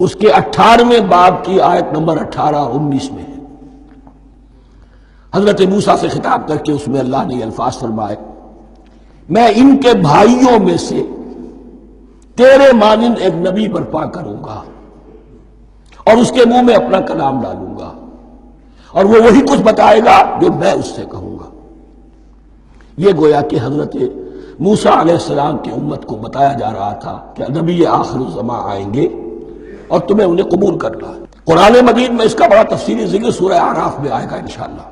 اس کے 18ویں باب کی آیت نمبر 18-19 میں ہے۔ حضرت موسیٰ سے خطاب کر کے اس میں اللہ نے یہ الفاظ فرمائے، میں ان کے بھائیوں میں سے تیرے مانند ایک نبی برپا کروں گا اور اس کے منہ میں اپنا کلام ڈالوں گا، اور وہ وہی کچھ بتائے گا جو میں اس سے کہوں گا۔ یہ گویا کہ حضرت موسیٰ علیہ السلام کی امت کو بتایا جا رہا تھا کہ نبی آخر الزماں آئیں گے اور تمہیں انہیں قبول کرنا ہے۔ قرآن مجید میں اس کا بڑا تفصیلی ذکر سورہ اعراف میں آئے گا انشاءاللہ،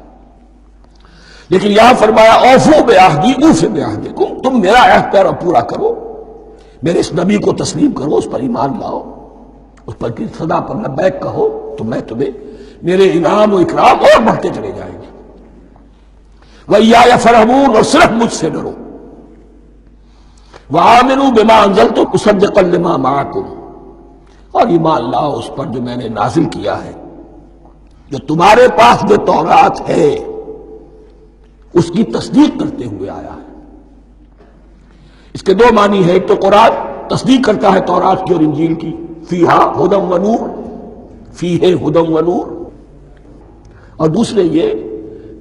لیکن یہاں فرمایا اوفوا بعہدی اوف بعہدکم، تم میرا عہد پیرا پورا کرو، میرے اس نبی کو تسلیم کرو، اس پر ایمان لاؤ، اس پر کی صدا پر لبیک کہو، تو میں تمہیں میرے انعام و اکرام اور بڑھتے چلے جائیں گے۔ وَإِيَّايَ فَارْهَبُونِ، اور صرف مجھ سے ڈرو۔ وَآمِنُوا بِمَا أَنزَلْتُ مُصَدِّقًا لِمَا مَعَكُمْ، اور ایمان لاؤ اس پر جو میں نے نازل کیا ہے، جو تمہارے پاس جو تورات ہے اس کی تصدیق کرتے ہوئے آیا ہے۔ اس کے دو معنی ہے، ایک تو قرآن تصدیق کرتا ہے تورات کی اور انجیل کی، فیہا ھدی و نور، فیہ ھدی و نور، اور دوسرے یہ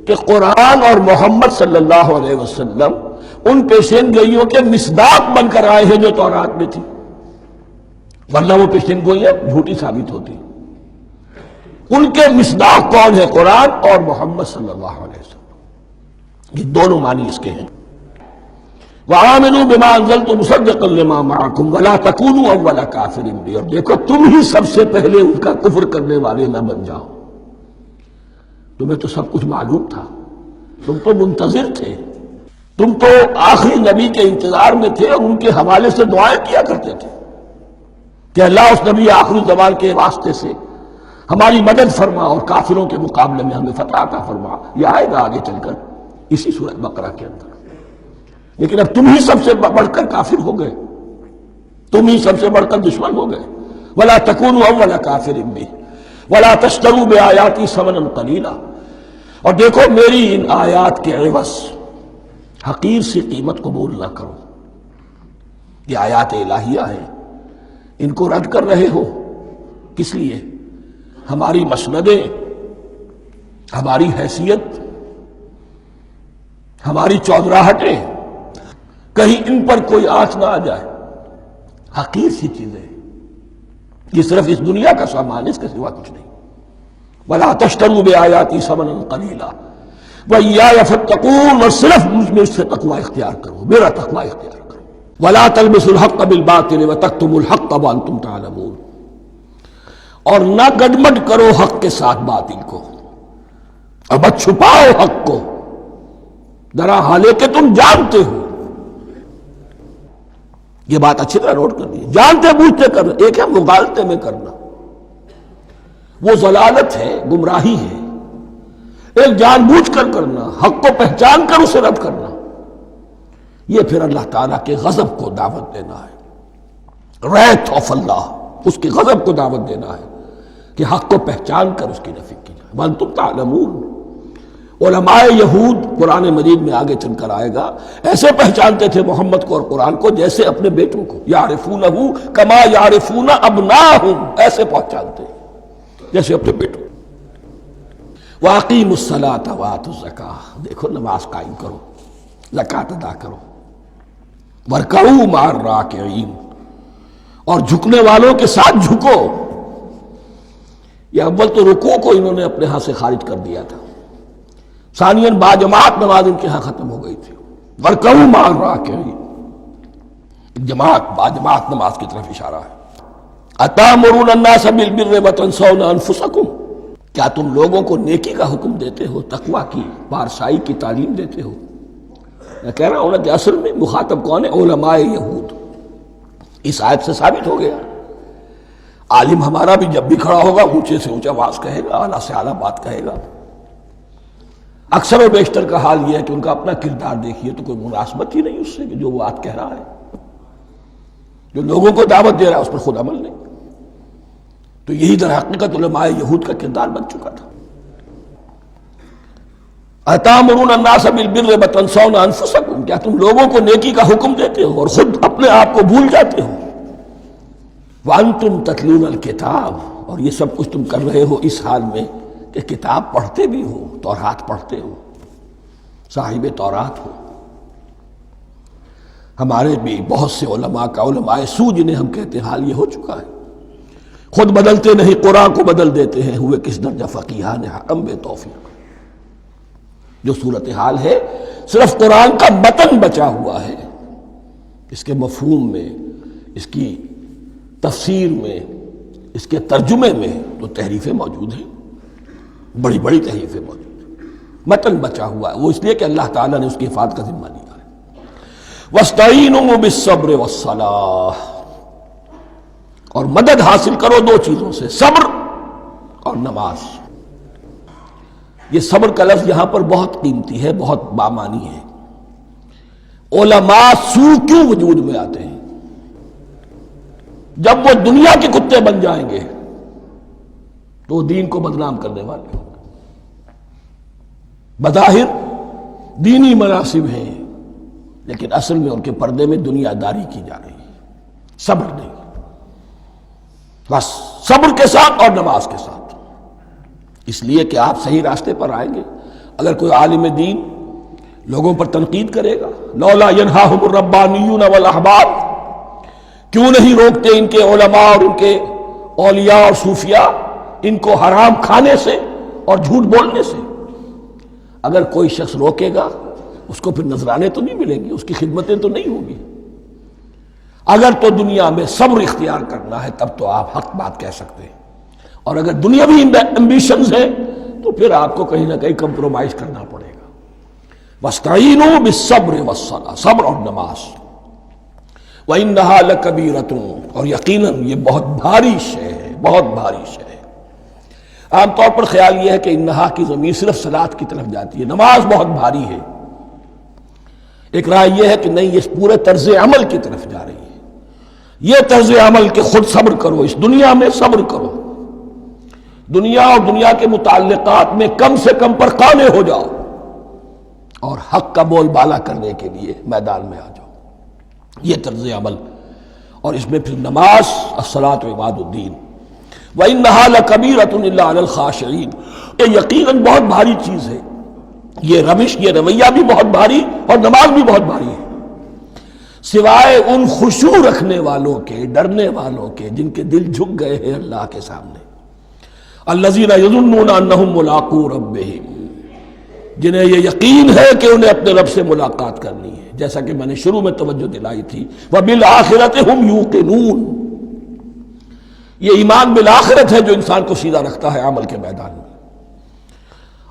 کہ قرآن اور محمد صلی اللہ علیہ وسلم ان پیشین گوئیوں کے مصداق بن کر آئے ہیں جو تورات میں تھی، ورنہ وہ پیشین گوئیاں جھوٹی ثابت ہوتی۔ ان کے مصداق کون ہے؟ قرآن اور محمد صلی اللہ علیہ وسلم۔ یہ دونوں معنی اس کے ہیں۔ وَآمِنُوا بِمَا أَنزَلْتُ مُصَدِّقًا لِمَا مَعَكُمْ وَلَا تَكُونُوا أَوَّلَ كَافِرٍ بِهِ، اور دیکھو تم ہی سب سے پہلے ان کا کفر کرنے والے نہ بن جاؤ۔ تمہیں تو سب کچھ معلوم تھا، تم تو منتظر تھے، تم تو آخری نبی کے انتظار میں تھے اور ان کے حوالے سے دعائیں کیا کرتے تھے کہ اللہ اس نبی آخری زمان کے واسطے سے ہماری مدد فرما اور کافروں کے مقابلے میں ہمیں فتح عطا فرما۔ یہ آئے گا آگے چل کر اسی سورۃ بقرہ کے اندر۔ لیکن اب تم ہی سب سے بڑھ کر کافر ہو گئے، تم ہی سب سے بڑھ کر دشمن ہو گئے۔ وَلَا تَكُونُوا أَوَّلَ كَافِرٍ بِهِ وَلَا تَشْتَرُوا بِآيَاتِي ثَمَنًا قَلِيلًا، اور دیکھو میری ان آیات کے عوض حقیر سی قیمت قبول نہ کرو۔ یہ آیات الہیہ ہیں، ان کو رد کر رہے ہو کس لیے؟ ہماری مسندیں، ہماری حیثیت، ہماری چودراہٹیں، کہیں ان پر کوئی آنچ نہ آ جائے۔ حقیر سی چیزیں، یہ صرف اس دنیا کا سامان، اس کے سوا کچھ نہیں۔ وَلَا تَشْتَرُوا بِآيَاتِي ثَمَنًا قَلِيلًا وَإِيَّايَ فَاتَّقُونِ، اور صرف مجھ سے تقوی اختیار کرو، میرا تقوی اختیار کرو۔ وَلَا تَلْبِسُوا الْحَقَّ بِالْبَاطِلِ وَتَكْتُمُوا الْحَقَّ وَأَنْتُمْ تَعْلَمُونَ، اور نہ گڈمڈ کرو حق کے ساتھ باطل کو، اور مت چھپاؤ حق کو، ذرا حالے کہ تم جانتے ہو۔ یہ بات اچھی طرح نوٹ کر لیجیے، جانتے بوجھتے کرنا، ایک ہے مغالطے میں کرنا، وہ ضلالت ہے، گمراہی ہے۔ ایک جان بوجھ کر کرنا، حق کو پہچان کر اسے رد کرنا، یہ پھر اللہ تعالیٰ کے غضب کو دعوت دینا ہے، wrath of اللہ، اس کے غضب کو دعوت دینا ہے کہ حق کو پہچان کر اس کی نفی کی جائے۔ وَأَنْتُمْ تَعْلَمُونَ، علماء یہود قرآن مجید میں آگے چل کر آئے گا ایسے پہچانتے تھے محمد کو اور قرآن کو جیسے اپنے بیٹوں کو، یعرفونہ کما یعرفون ابناہم، ایسے پہچانتے جیسے اپنے بیٹوں۔ وَأَقِیمُوا الصَّلَاةَ وَآتُوا الزَّکَاةَ، دیکھو نماز قائم کرو، زکوٰۃ ادا کرو، وَارْکَعُوا مَعَ الرَّاکِعِینَ، اور جھکنے والوں کے ساتھ جھکو۔ یہ اول تو رکوع کو انہوں نے اپنے ہاں سے خارج کر دیا تھا، ثانیاً باجماعت نماز ان کے ہاں ختم ہو گئی تھی۔ وَارْکَعُوا مَعَ الرَّاکِعِینَ، جماعت باجماعت نماز کی طرف اشارہ ہے۔ أَتَأْمُرُونَ النَّاسَ بِالْبِرِّ وَتَنْسَوْنَ أَنفُسَكُمْ، کیا تم لوگوں کو نیکی کا حکم دیتے ہو، تقوی کی، پارسائی کی تعلیم دیتے ہو؟ میں کہہ رہا ہوں نا کہ اصل میں مخاطب کون ہے؟ علماء یہود۔ اس آیت سے ثابت ہو گیا عالم ہمارا بھی جب بھی کھڑا ہوگا اونچے سے اونچا آواز کہے گا، اعلیٰ سے اعلیٰ بات کہے گا۔ اکثر و بیشتر کا حال یہ ہے کہ ان کا اپنا کردار دیکھیے تو کوئی مناسبت ہی نہیں اس سے کہ جو وہ بات کہہ رہا ہے، جو لوگوں کو دعوت دے رہا ہے اس پر خود عمل نہیں۔ تو یہی در حقیقت علماء یہود کا کردار بن چکا تھا۔ أَتَأْمُرُونَ النَّاسَ بِالْبِرِّ وَتَنْسَوْنَ أَنفُسَكُمْ، کیا تم لوگوں کو نیکی کا حکم دیتے ہو اور خود اپنے آپ کو بھول جاتے ہو؟ وَأَنْتُمْ تَتْلُونَ الْكِتَابَ، اور یہ سب کچھ تم کر رہے ہو اس حال میں کہ کتاب پڑھتے بھی ہو، تورات پڑھتے ہو، صاحب تورات ہو۔ ہمارے بھی بہت سے علماء کا، علماء سو جنہیں ہم کہتے ہیں، حال یہ ہو چکا ہے، خود بدلتے نہیں قرآن کو بدل دیتے ہیں، ہوئے کس درجہ فقیہان حرم بے توفیق۔ جو صورتحال ہے صرف قرآن کا متن بچا ہوا ہے، اس کے مفہوم میں، اس کی تفسیر میں، اس کے ترجمے میں تو تحریفیں موجود ہیں، بڑی بڑی تحریفیں موجود ہیں، متن بچا ہوا ہے، وہ اس لیے کہ اللہ تعالیٰ نے اس کی حفاظت کا ذمہ لیا ہے۔ وَاسْتَعِینُوا بِالصَّبْرِ وَالصَّلَاةِ، اور مدد حاصل کرو دو چیزوں سے، صبر اور نماز۔ یہ صبر کا لفظ یہاں پر بہت قیمتی ہے، بہت بامانی ہے۔ علماء سو کیوں وجود میں آتے ہیں؟ جب وہ دنیا کے کتے بن جائیں گے تو دین کو بدنام کرنے والے ہوں گے۔ بظاہر دینی مناسب ہیں لیکن اصل میں ان کے پردے میں دنیا داری کی جا رہی ہے، صبر نہیں۔ بس صبر کے ساتھ اور نماز کے ساتھ، اس لیے کہ آپ صحیح راستے پر آئیں گے۔ اگر کوئی عالم دین لوگوں پر تنقید کرے گا، لولا ینہاہم الربانیون والاحبار، کیوں نہیں روکتے ان کے علماء اور ان کے اولیاء اور صوفیاء ان کو حرام کھانے سے اور جھوٹ بولنے سے؟ اگر کوئی شخص روکے گا اس کو پھر نذرانے تو نہیں ملیں گے، اس کی خدمتیں تو نہیں ہوگی۔ اگر تو دنیا میں صبر اختیار کرنا ہے تب تو آپ حق بات کہہ سکتے ہیں، اور اگر دنیاوی ایمبیشنز ہیں تو پھر آپ کو کہیں نہ کہیں کمپرومائز کرنا پڑے گا۔ وَاسْتَعِینُوا بِالصَّبْرِ وَالصَّلَاةِ، صبر اور نماز۔ وَإِنَّهَا لَكَبِیرَةٌ، اور یقیناً یہ بہت بھاری شے ہے، بہت بھاری شے ہے۔ عام طور پر خیال یہ ہے کہ انہا کی ضمیر صرف صلاۃ کی طرف جاتی ہے، نماز بہت بھاری ہے۔ ایک رائے یہ ہے کہ نہیں، یہ پورے طرز عمل کی طرف جا رہی ہے، یہ طرز عمل کہ خود صبر کرو، اس دنیا میں صبر کرو، دنیا اور دنیا کے متعلقات میں کم سے کم پر قانے ہو جاؤ، اور حق کا بول بالا کرنے کے لیے میدان میں آ جاؤ، یہ طرز عمل۔ اور اس میں پھر نماز، الصلاۃ عماد الدین۔ وَإِنَّهَا لَكَبِیرَةٌ إِلَّا عَلَى الْخَاشِعِینَ، یہ یقیناً بہت بھاری چیز ہے، یہ روش، یہ رویہ بھی بہت بھاری اور نماز بھی بہت بھاری ہے، سوائے ان خشوع رکھنے والوں کے، ڈرنے والوں کے، جن کے دل جھک گئے ہیں اللہ کے سامنے۔ الذین یظنون انہم ملاقو ربہم، جنہیں یہ یقین ہے کہ انہیں اپنے رب سے ملاقات کرنی ہے، جیسا کہ میں نے شروع میں توجہ دلائی تھی، وبالآخرۃ ہم یوقنون، یہ ایمان بالآخرت ہے جو انسان کو سیدھا رکھتا ہے عمل کے میدان میں۔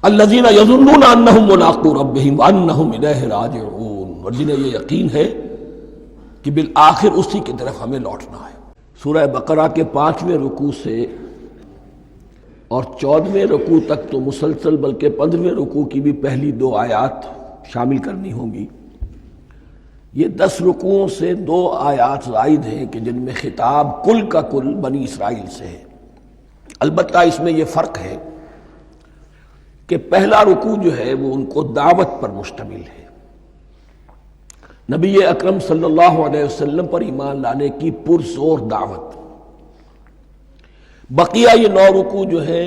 الذین یظنون انہم ملاقو ربہم وانہم الیہ راجعون، اور جنہیں یہ یقین ہے کہ بالآخر اسی کی طرف ہمیں لوٹنا ہے۔ سورہ بقرہ کے 5ویں رکوع سے اور 14ویں رکوع تک تو مسلسل، بلکہ 15ویں رکوع کی بھی پہلی 2 آیات شامل کرنی ہوں گی۔ یہ 10 رکوعوں سے 2 آیات زائد ہیں کہ جن میں خطاب کل کا کل بنی اسرائیل سے ہے۔ البتہ اس میں یہ فرق ہے کہ پہلا رکوع جو ہے وہ ان کو دعوت پر مشتمل ہے، نبی اکرم صلی اللہ علیہ وسلم پر ایمان لانے کی پرزور دعوت۔ بقیہ یہ 9 رکوع جو ہے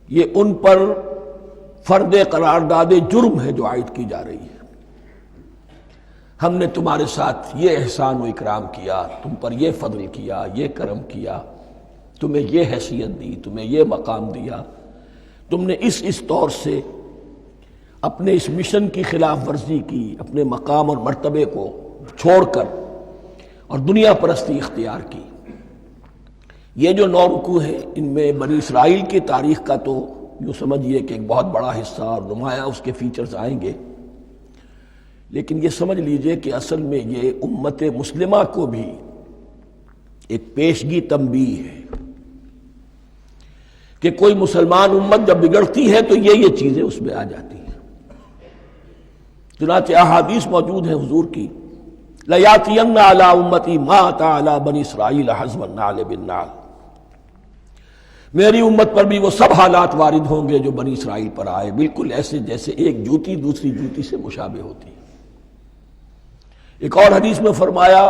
یہ ان پر فرد قرارداد جرم ہے جو عائد کی جا رہی ہے۔ ہم نے تمہارے ساتھ یہ احسان و اکرام کیا، تم پر یہ فضل کیا، یہ کرم کیا، تمہیں یہ حیثیت دی، تمہیں یہ مقام دیا، تم نے اس طور سے اپنے اس مشن کی خلاف ورزی کی، اپنے مقام اور مرتبے کو چھوڑ کر اور دنیا پرستی اختیار کی۔ یہ جو 9 رکوع ہیں ان میں بنی اسرائیل کی تاریخ کا تو یوں سمجھیے کہ ایک بہت بڑا حصہ اور نمایاں اس کے فیچرز آئیں گے، لیکن یہ سمجھ لیجئے کہ اصل میں یہ امت مسلمہ کو بھی ایک پیشگی تنبیہ ہے کہ کوئی مسلمان امت جب بگڑتی ہے تو یہ چیزیں اس میں آ جاتی ہیں۔ چنانچہ احادیث موجود ہیں حضور کی، لَيَأْتِيَنَّ عَلَىٰ أُمَّتِي مَا أَتَىٰ عَلَىٰ بَنِي إِسْرَائِيلَ حَزْوَ النَّعْلِ بِالنَّعْلِ، میری امت پر بھی وہ سب حالات وارد ہوں گے جو بنی اسرائیل پر آئے، بالکل ایسے جیسے ایک جوتی دوسری جوتی سے مشابہ ہوتی ہے۔ ایک اور حدیث میں فرمایا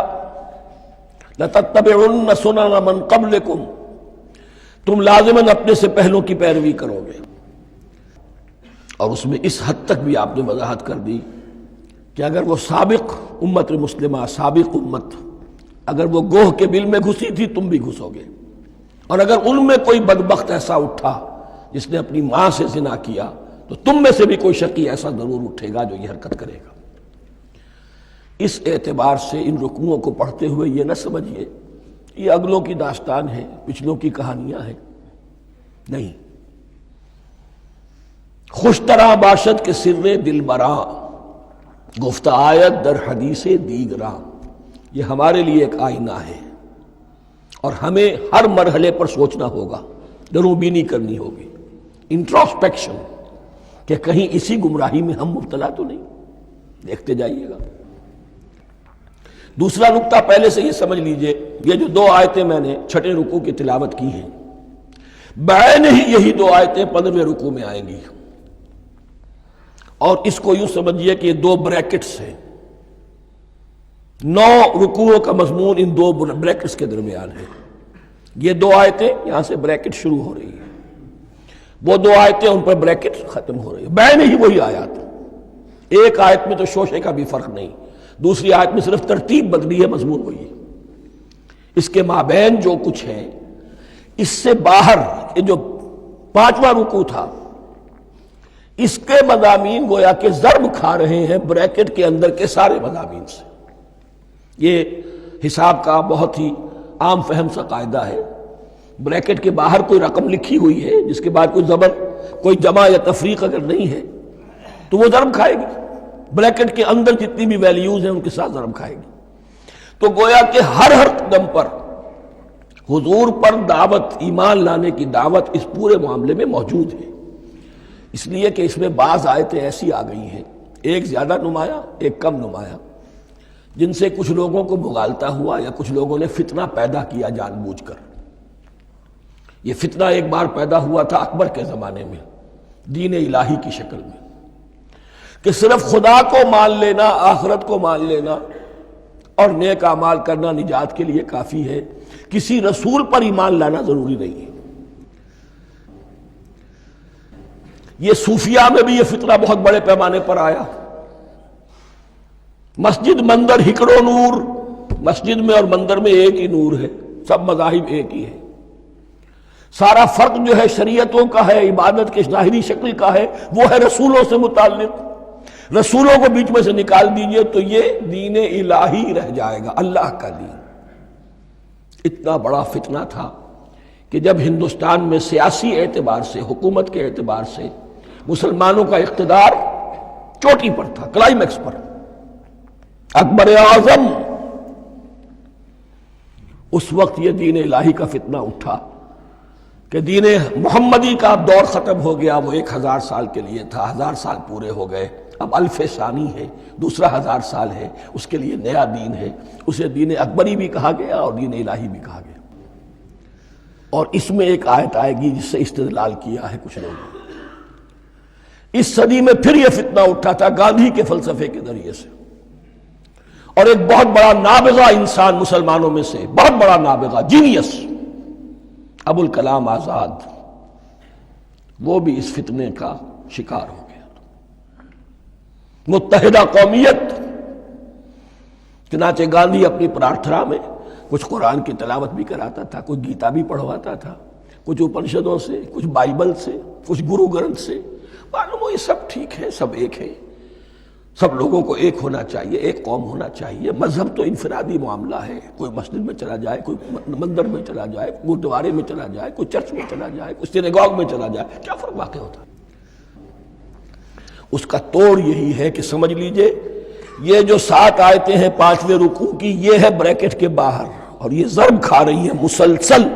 لَتَتَّبِعُنَّ سُنَنَ مَنْ قَبْلِكُمْ، تم لازماً اپنے سے پہلوں کی پیروی کرو گے۔ اور اس میں اس حد تک بھی آپ نے وضاحت کر دی کہ اگر وہ سابق امت مسلمہ، سابق امت، اگر وہ گوہ کے بل میں گھسی تھی تم بھی گھسو گے، اور اگر ان میں کوئی بدبخت ایسا اٹھا جس نے اپنی ماں سے زنا کیا تو تم میں سے بھی کوئی شقی ایسا ضرور اٹھے گا جو یہ حرکت کرے گا۔ اس اعتبار سے ان رکوعوں کو پڑھتے ہوئے یہ نہ سمجھیے یہ اگلوں کی داستان ہے، پچھلوں کی کہانیاں ہیں، نہیں۔ خوش طرح باشد کے سر دل براں، گفت آیت در حدیث دیگراں، یہ ہمارے لیے ایک آئینہ ہے اور ہمیں ہر مرحلے پر سوچنا ہوگا، دروبینی کرنی ہوگی، انٹروسپیکشن، کہ کہیں اسی گمراہی میں ہم مبتلا تو نہیں، دیکھتے جائیے گا۔ دوسرا نقطہ پہلے سے یہ سمجھ لیجئے، یہ جو 2 آیتیں میں نے چھٹے رکوع کی تلاوت کی ہیں، بعین ہی یہی 2 آیتیں 15ویں رکوع میں آئیں گی، اور اس کو یوں سمجھیے کہ یہ 2 بریکٹس ہیں، 9 رکوعوں کا مضمون ان 2 بریکٹس کے درمیان ہے۔ یہ 2 آیتیں یہاں سے بریکٹ شروع ہو رہی ہیں، وہ 2 آیتیں ان پر بریکٹ ختم ہو رہی ہیں، بعین ہی وہی آیات، ایک آیت میں تو شوشے کا بھی فرق نہیں، دوسری آیت میں صرف ترتیب بدلی ہے، مضمون وہی ہے۔ اس کے مابین جو کچھ ہے، اس سے باہر یہ جو 5واں رکوع تھا اس کے مضامین گویا کہ ضرب کھا رہے ہیں بریکٹ کے اندر کے سارے مضامین سے۔ یہ حساب کا بہت ہی عام فہم سا قاعدہ ہے، بریکٹ کے باہر کوئی رقم لکھی ہوئی ہے جس کے بعد کوئی زبر، کوئی جمع یا تفریق اگر نہیں ہے تو وہ ضرب کھائے گی، بریکٹ کے اندر جتنی بھی ویلیوز ہیں ان کے ساتھ ضرب کھائے گی۔ تو گویا کہ ہر قدم پر حضور پر دعوت، ایمان لانے کی دعوت اس پورے معاملے میں موجود ہے، اس لیے کہ اس میں بعض آیتیں ایسی آ گئی ہیں، ایک زیادہ نمایاں ایک کم نمایاں، جن سے کچھ لوگوں کو بغالتا ہوا یا کچھ لوگوں نے فتنہ پیدا کیا جان بوجھ کر۔ یہ فتنہ ایک بار پیدا ہوا تھا اکبر کے زمانے میں، دین الہی کی شکل میں، کہ صرف خدا کو مان لینا، آخرت کو مان لینا اور نیک اعمال کرنا نجات کے لیے کافی ہے، کسی رسول پر ایمان لانا ضروری نہیں ہے۔ یہ صوفیہ میں بھی یہ فتنہ بہت بڑے پیمانے پر آیا۔ مسجد مندر ہکڑو نور، مسجد میں اور مندر میں ایک ہی نور ہے، سب مذاہب ایک ہی ہے، سارا فرق جو ہے شریعتوں کا ہے، عبادت کے ظاہری شکل کا ہے، وہ ہے رسولوں سے متعلق۔ رسولوں کو بیچ میں سے نکال دیجئے تو یہ دین الہی رہ جائے گا، اللہ کا دین۔ اتنا بڑا فتنہ تھا کہ جب ہندوستان میں سیاسی اعتبار سے، حکومت کے اعتبار سے مسلمانوں کا اقتدار چوٹی پر تھا، کلائمیکس پر، اکبر اعظم، اس وقت یہ دین الہی کا فتنہ اٹھا کہ دین محمدی کا اب دور ختم ہو گیا، وہ 1000 سال کے لیے تھا، 1000 سال پورے ہو گئے، اب الف ثانی ہے، دوسرا 1000 سال ہے، اس کے لیے نیا دین ہے، اسے دین اکبری بھی کہا گیا اور دین الہی بھی کہا گیا۔ اور اس میں ایک آیت آئے گی جس سے استدلال کیا ہے کچھ لوگوں نے، اس صدی میں پھر یہ فتنہ اٹھا تھا گاندھی کے فلسفے کے ذریعے سے، اور ایک بہت بڑا نابغہ انسان مسلمانوں میں سے، بہت بڑا نابغہ جینیس ابوالکلام آزاد، وہ بھی اس فتنے کا شکار ہو گیا۔ متحدہ قومیت، چنانچہ گاندھی اپنی پرارتھنا میں کچھ قرآن کی تلاوت بھی کراتا تھا، کچھ گیتا بھی پڑھواتا تھا، کچھ اپنشدوں سے، کچھ بائبل سے، کچھ گرو گرنتھ سے۔ معلوم ہو یہ سب ٹھیک ہے، سب ایک ہے، سب لوگوں کو ایک ہونا چاہیے، ایک قوم ہونا چاہیے۔ مذہب تو انفرادی معاملہ ہے، کوئی مسجد میں چلا جائے، کوئی مندر میں چلا جائے، گردوارے میں چلا جائے، کوئی چرچ میں چلا جائے، کوئی سینیگاگ میں چلا جائے، کیا فرق واقع ہوتا ہے؟ اس کا توڑ یہی ہے کہ سمجھ لیجئے یہ جو 7 آیتیں ہیں 5ویں رکوع کی، یہ ہے بریکٹ کے باہر، اور یہ ضرب کھا رہی ہے مسلسل۔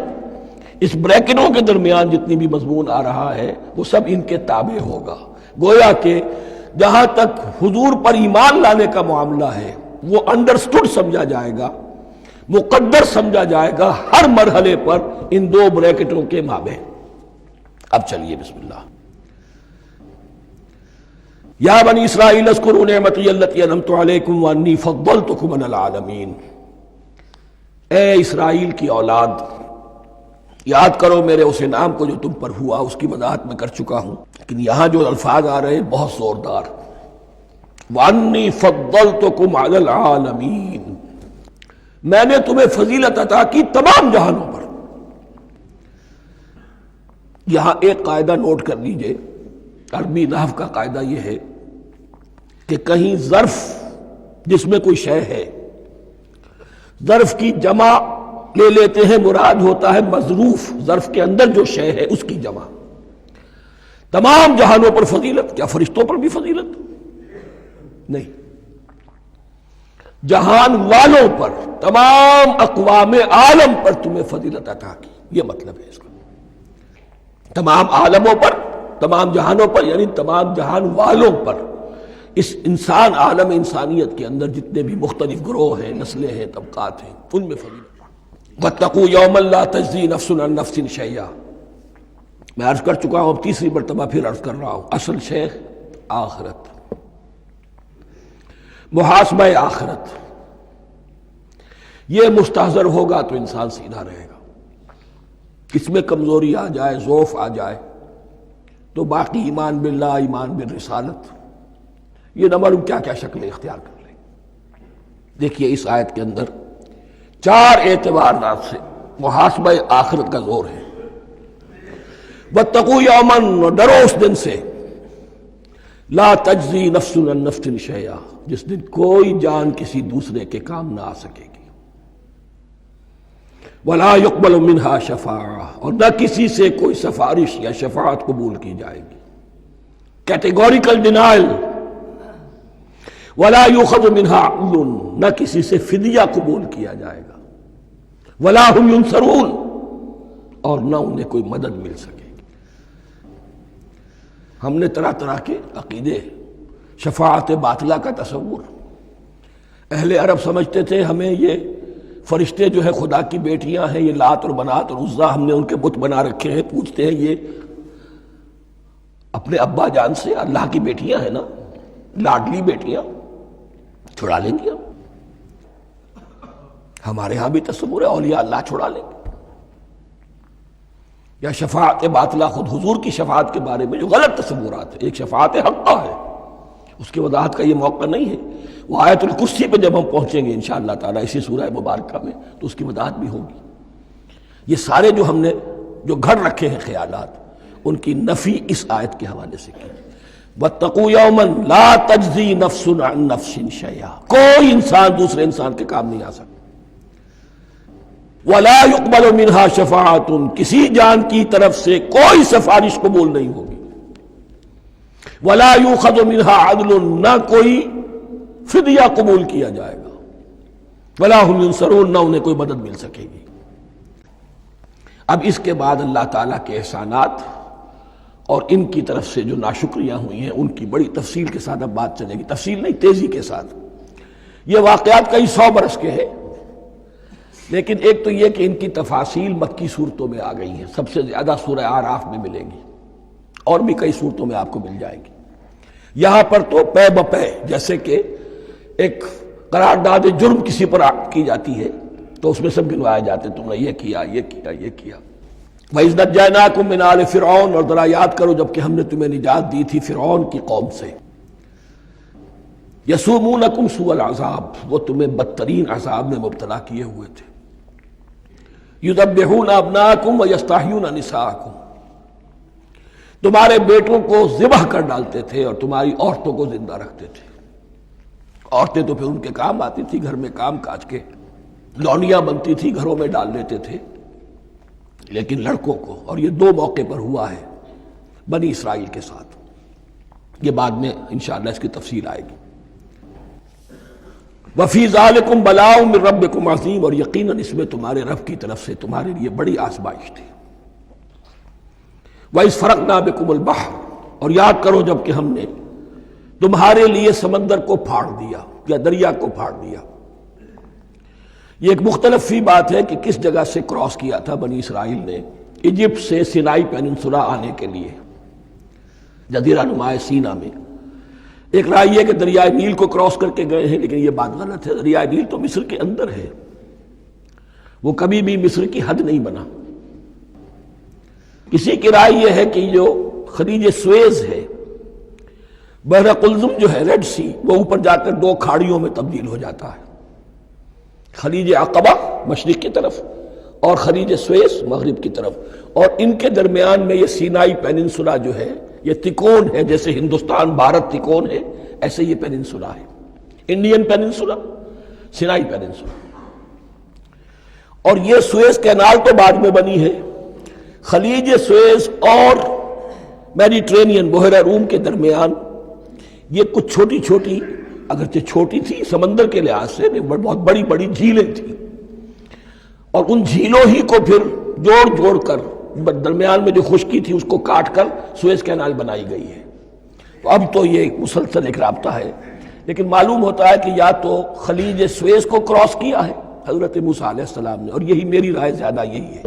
اس بریکٹوں کے درمیان جتنی بھی مضمون آ رہا ہے وہ سب ان کے تابع ہوگا۔ گویا کہ جہاں تک حضور پر ایمان لانے کا معاملہ ہے وہ انڈرسٹوڈ سمجھا جائے گا، مقدر سمجھا جائے گا ہر مرحلے پر ان 2 بریکٹوں کے مابین۔ اب چلیے بسم اللہ۔ یا بنی اسرائیل اذکروا نعمتی التی انعمت علیکم وانی فضلتکم علی العالمین۔ اے اسرائیل کی اولاد، یاد کرو میرے اس انعام کو جو تم پر ہوا، اس کی وضاحت میں کر چکا ہوں، لیکن یہاں جو الفاظ آ رہے ہیں بہت زوردار۔ وانی فضلتکم علی العالمین، میں نے تمہیں فضیلت عطا کی تمام جہانوں پر۔ یہاں ایک قاعدہ نوٹ کر لیجئے، عربی نحو کا قاعدہ یہ ہے کہ کہیں ظرف جس میں کوئی شے ہے، ظرف کی جمع لے لیتے ہیں، مراد ہوتا ہے مظروف، ظرف کے اندر جو شے ہے اس کی جمع۔ تمام جہانوں پر فضیلت، کیا فرشتوں پر بھی فضیلت؟ نہیں، جہان والوں پر، تمام اقوام عالم پر تمہیں فضیلت عطا کی، یہ مطلب ہے اس کا۔ تمام عالموں پر، تمام جہانوں پر، یعنی تمام جہان والوں پر، اس انسان عالم انسانیت کے اندر جتنے بھی مختلف گروہ ہیں، نسلیں ہیں، طبقات ہیں، ان میں فضیلت۔ واتقوا یوما لا تجزی نفس عن نفس شیئا، میں عرض کر چکا ہوں، اب تیسری مرتبہ پھر عرض کر رہا ہوں، اصل شیخ آخرت، محاسبہ آخرت، یہ مستحضر ہوگا تو انسان سیدھا رہے گا۔ اس میں کمزوری آ جائے، ضعف آ جائے تو باقی ایمان باللہ، ایمان بالرسالت، یہ نہ معلوم کیا کیا شکلیں اختیار کر لیں۔ دیکھیے اس آیت کے اندر 4 اعتبارات سے محاسبہ آخرت کا زور ہے۔ واتقوا یوما، ڈرو اس دن سے، لا تجزی نفس عن نفس شیئا، جس دن کوئی جان کسی دوسرے کے کام نہ آ سکے گی۔ ولا يقبل منها شفاعہ، اور نہ کسی سے کوئی سفارش یا شفاعت قبول کی جائے گی، کیٹیگوریکل ڈینائل۔ ولا يؤخذ منها عدل، نہ کسی سے فدیہ قبول کیا جائے گا۔ ولا هم ينصرون، اور نہ انہیں کوئی مدد مل سکے گی۔ ہم نے طرح طرح کے عقیدے، شفاعت باطلہ کا تصور، اہل عرب سمجھتے تھے ہمیں یہ فرشتے جو ہے خدا کی بیٹیاں ہیں، یہ لات اور منات اور عزا ہم نے ان کے بت بنا رکھے ہیں، پوچھتے ہیں یہ اپنے ابا جان سے اللہ کی بیٹیاں ہیں نا، لاڈلی بیٹیاں، چھڑا لیں گے ہم۔ ہمارے ہاں بھی تصور ہے اولیاء اللہ چھڑا لیں گے۔ یا شفاعت باطلہ، خود حضور کی شفاعت کے بارے میں جو غلط تصورات ہیں، ایک شفاعت حقہ ہے، اس کی وضاحت کا یہ موقع نہیں ہے۔ وہ آیت الکرسی پہ جب ہم پہنچیں گے انشاءاللہ تعالیٰ اسی سورہ مبارکہ میں تو اس کی وضاحت بھی ہوگی۔ یہ سارے جو ہم نے جو گھڑ رکھے ہیں خیالات، ان کی نفی اس آیت کے حوالے سے کی۔ واتقوا یوما لا تجزی نفس عن نفس شیئا، کوئی انسان دوسرے انسان کے کام نہیں آ سکتا۔ ولا يقبل منها شفاعت، کسی جان کی طرف سے کوئی سفارش قبول نہیں ہوگی۔ ولا يؤخذ منها عدل، نہ کوئی فدیہ قبول کیا جائے گا۔ ولا هم ينصرون، نہ انہیں کوئی مدد مل سکے گی۔ اب اس کے بعد اللہ تعالیٰ کے احسانات اور ان کی طرف سے جو ناشکریاں ہوئی ہیں ان کی بڑی تفصیل کے ساتھ اب بات چلے گی، تفصیل نہیں، تیزی کے ساتھ۔ یہ واقعات کئی 100 برس کے ہیں، لیکن ایک تو یہ کہ ان کی تفاصیل مکی صورتوں میں آ گئی ہیں، سب سے زیادہ سورہ اعراف میں ملیں گی، اور بھی کئی صورتوں میں آپ کو مل جائے گی۔ یہاں پر تو پے بپے جیسے کہ ایک قرارداد جرم کسی پر کی جاتی ہے تو اس میں سب گنوائے جاتے، تم نے یہ کیا یہ کیا یہ کیا۔ وَإِذْ نَجَّيْنَاكُم مِّنْ آلِ فِرْعَوْنَ، اور ذرا یاد کرو جب کہ ہم نے تمہیں نجات دی تھی فرعون کی قوم سے۔ یسومونکم سوء العذاب، وہ تمہیں بدترین عذاب میں مبتلا کیے ہوئے تھے۔ یذبحون ابناءکم ویستحیون نساءکم، تمہارے بیٹوں کو ذبح کر ڈالتے تھے اور تمہاری عورتوں کو زندہ رکھتے تھے۔ عورتیں تو پھر ان کے کام آتی تھی، گھر میں کام کاج کے لونیاں بنتی تھی، گھروں میں ڈال لیتے تھے، لیکن لڑکوں کو، اور یہ دو موقع پر ہوا ہے بنی اسرائیل کے ساتھ، یہ بعد میں انشاءاللہ اس کی تفصیل آئے گی۔ وفی ذالکم بلاء من ربکم عظیم، اور یقیناً اس میں تمہارے رب کی طرف سے تمہارے لیے بڑی آزمائش تھی۔ وَإِذْ فَرَقْنَا بِكُمُ الْبَحْرَ، اور یاد کرو جب کہ ہم نے تمہارے لیے سمندر کو پھاڑ دیا یا دریا کو پھاڑ دیا۔ یہ ایک مختلف فی بات ہے کہ کس جگہ سے کراس کیا تھا بنی اسرائیل نے ایجپٹ سے سینائی پیننسولا آنے کے لیے، جزیرہ نما سینا میں۔ ایک رائے یہ کہ دریائے نیل کو کراس کر کے گئے ہیں، لیکن یہ بات غلط ہے، دریائے نیل تو مصر کے اندر ہے، وہ کبھی بھی مصر کی حد نہیں بنا۔ کسی کی رائے یہ ہے کہ جو خلیج سویز ہے، بحر قلزم جو ہے ریڈ سی، وہ اوپر جا کر دو کھاڑیوں میں تبدیل ہو جاتا ہے، خلیج عقبہ مشرق کی طرف اور خلیج سویز مغرب کی طرف، اور ان کے درمیان میں یہ سینائی پیننسولا جو ہے یہ تکون ہے، جیسے ہندوستان بھارت تکون ہے ایسے یہ پیننسولا ہے، انڈین پیننسولا، سینائی پیننسولا۔ اور یہ سویز کینال تو بعد میں بنی ہے، خلیج سویز اور میڈیٹرینین بحیرہ روم کے درمیان یہ کچھ چھوٹی چھوٹی، اگرچہ چھوٹی تھی سمندر کے لحاظ سے، بہت بڑی بڑی جھیلیں تھیں، اور ان جھیلوں ہی کو پھر جوڑ جوڑ کر درمیان میں جو خشکی تھی اس کو کاٹ کر سویز کینال بنائی گئی ہے۔ تو اب تو یہ مسلسل ایک رابطہ ہے، لیکن معلوم ہوتا ہے کہ یا تو خلیج سویز کو کراس کیا ہے حضرت موسیٰ علیہ السلام نے، اور یہی میری رائے زیادہ یہی ہے،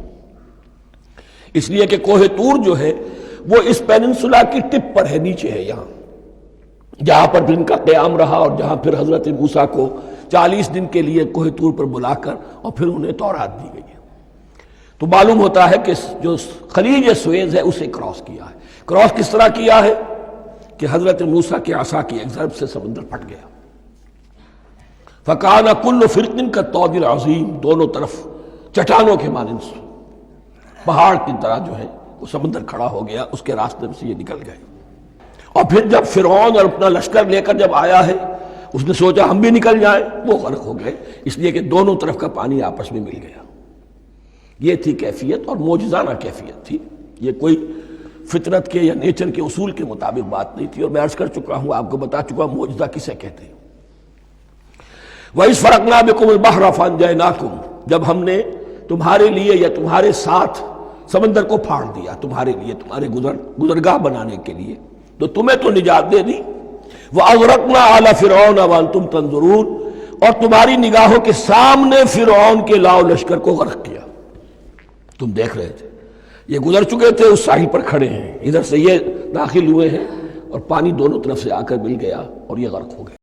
اس لیے کہ کوہ طور جو ہے وہ اس پیننسولا کی ٹپ پر ہے، نیچے ہے یہاں، جہاں پر بھی ان کا قیام رہا، اور جہاں پھر حضرت موسیٰ کو 40 دن کے لیے کوہ طور پر بلا کر اور پھر انہیں تورات دی گئی ہے۔ تو معلوم ہوتا ہے کہ جو خلیج سویز ہے اسے کراس کیا ہے۔ کراس کس طرح کیا ہے کہ حضرت موسیٰ کے عصا کی ایک ضرب سے سمندر پھٹ گیا، فَكَانَ كُلُّ فِرْقٍ كَالطَّوْدِ الْعَظِيمِ، دونوں طرف چٹانوں کے مانند پہاڑ کی طرح جو ہے وہ سمندر کھڑا ہو گیا، اس کے راستے سے یہ نکل گئے۔ اور پھر جب فرعون اور اپنا لشکر لے کر جب آیا ہے، اس نے سوچا ہم بھی نکل جائیں، وہ غرق ہو گئے، اس لیے کہ دونوں طرف کا پانی آپس میں مل گیا۔ یہ تھی کیفیت، اور معجزانہ کیفیت تھی، یہ کوئی فطرت کے یا نیچر کے اصول کے مطابق بات نہیں تھی، اور میں عرض کر چکا ہوں، آپ کو بتا چکا ہوں معجزہ کسے کہتے ہیں۔ وَإِذْ فَرَقْنَا بِكُمُ الْبَحْرَ فَأَنْجَيْنَاكُمْ، جب ہم نے تمہارے لیے یا تمہارے ساتھ سمندر کو پھاڑ دیا، تمہارے لیے، تمہارے گزرگاہ بنانے کے لیے، تو تمہیں تو نجات دے دی۔ وَأَغْرَقْنَا آلَ فِرْعَوْنَ وَأَنْتُمْ تَنظُرُونَ، اور تمہاری نگاہوں کے سامنے فرعون کے لاؤ لشکر کو غرق کیا، تم دیکھ رہے تھے، یہ گزر چکے تھے، اس ساحل پر کھڑے ہیں، ادھر سے یہ داخل ہوئے ہیں، اور پانی دونوں طرف سے آ کر مل گیا اور یہ غرق ہو گئے۔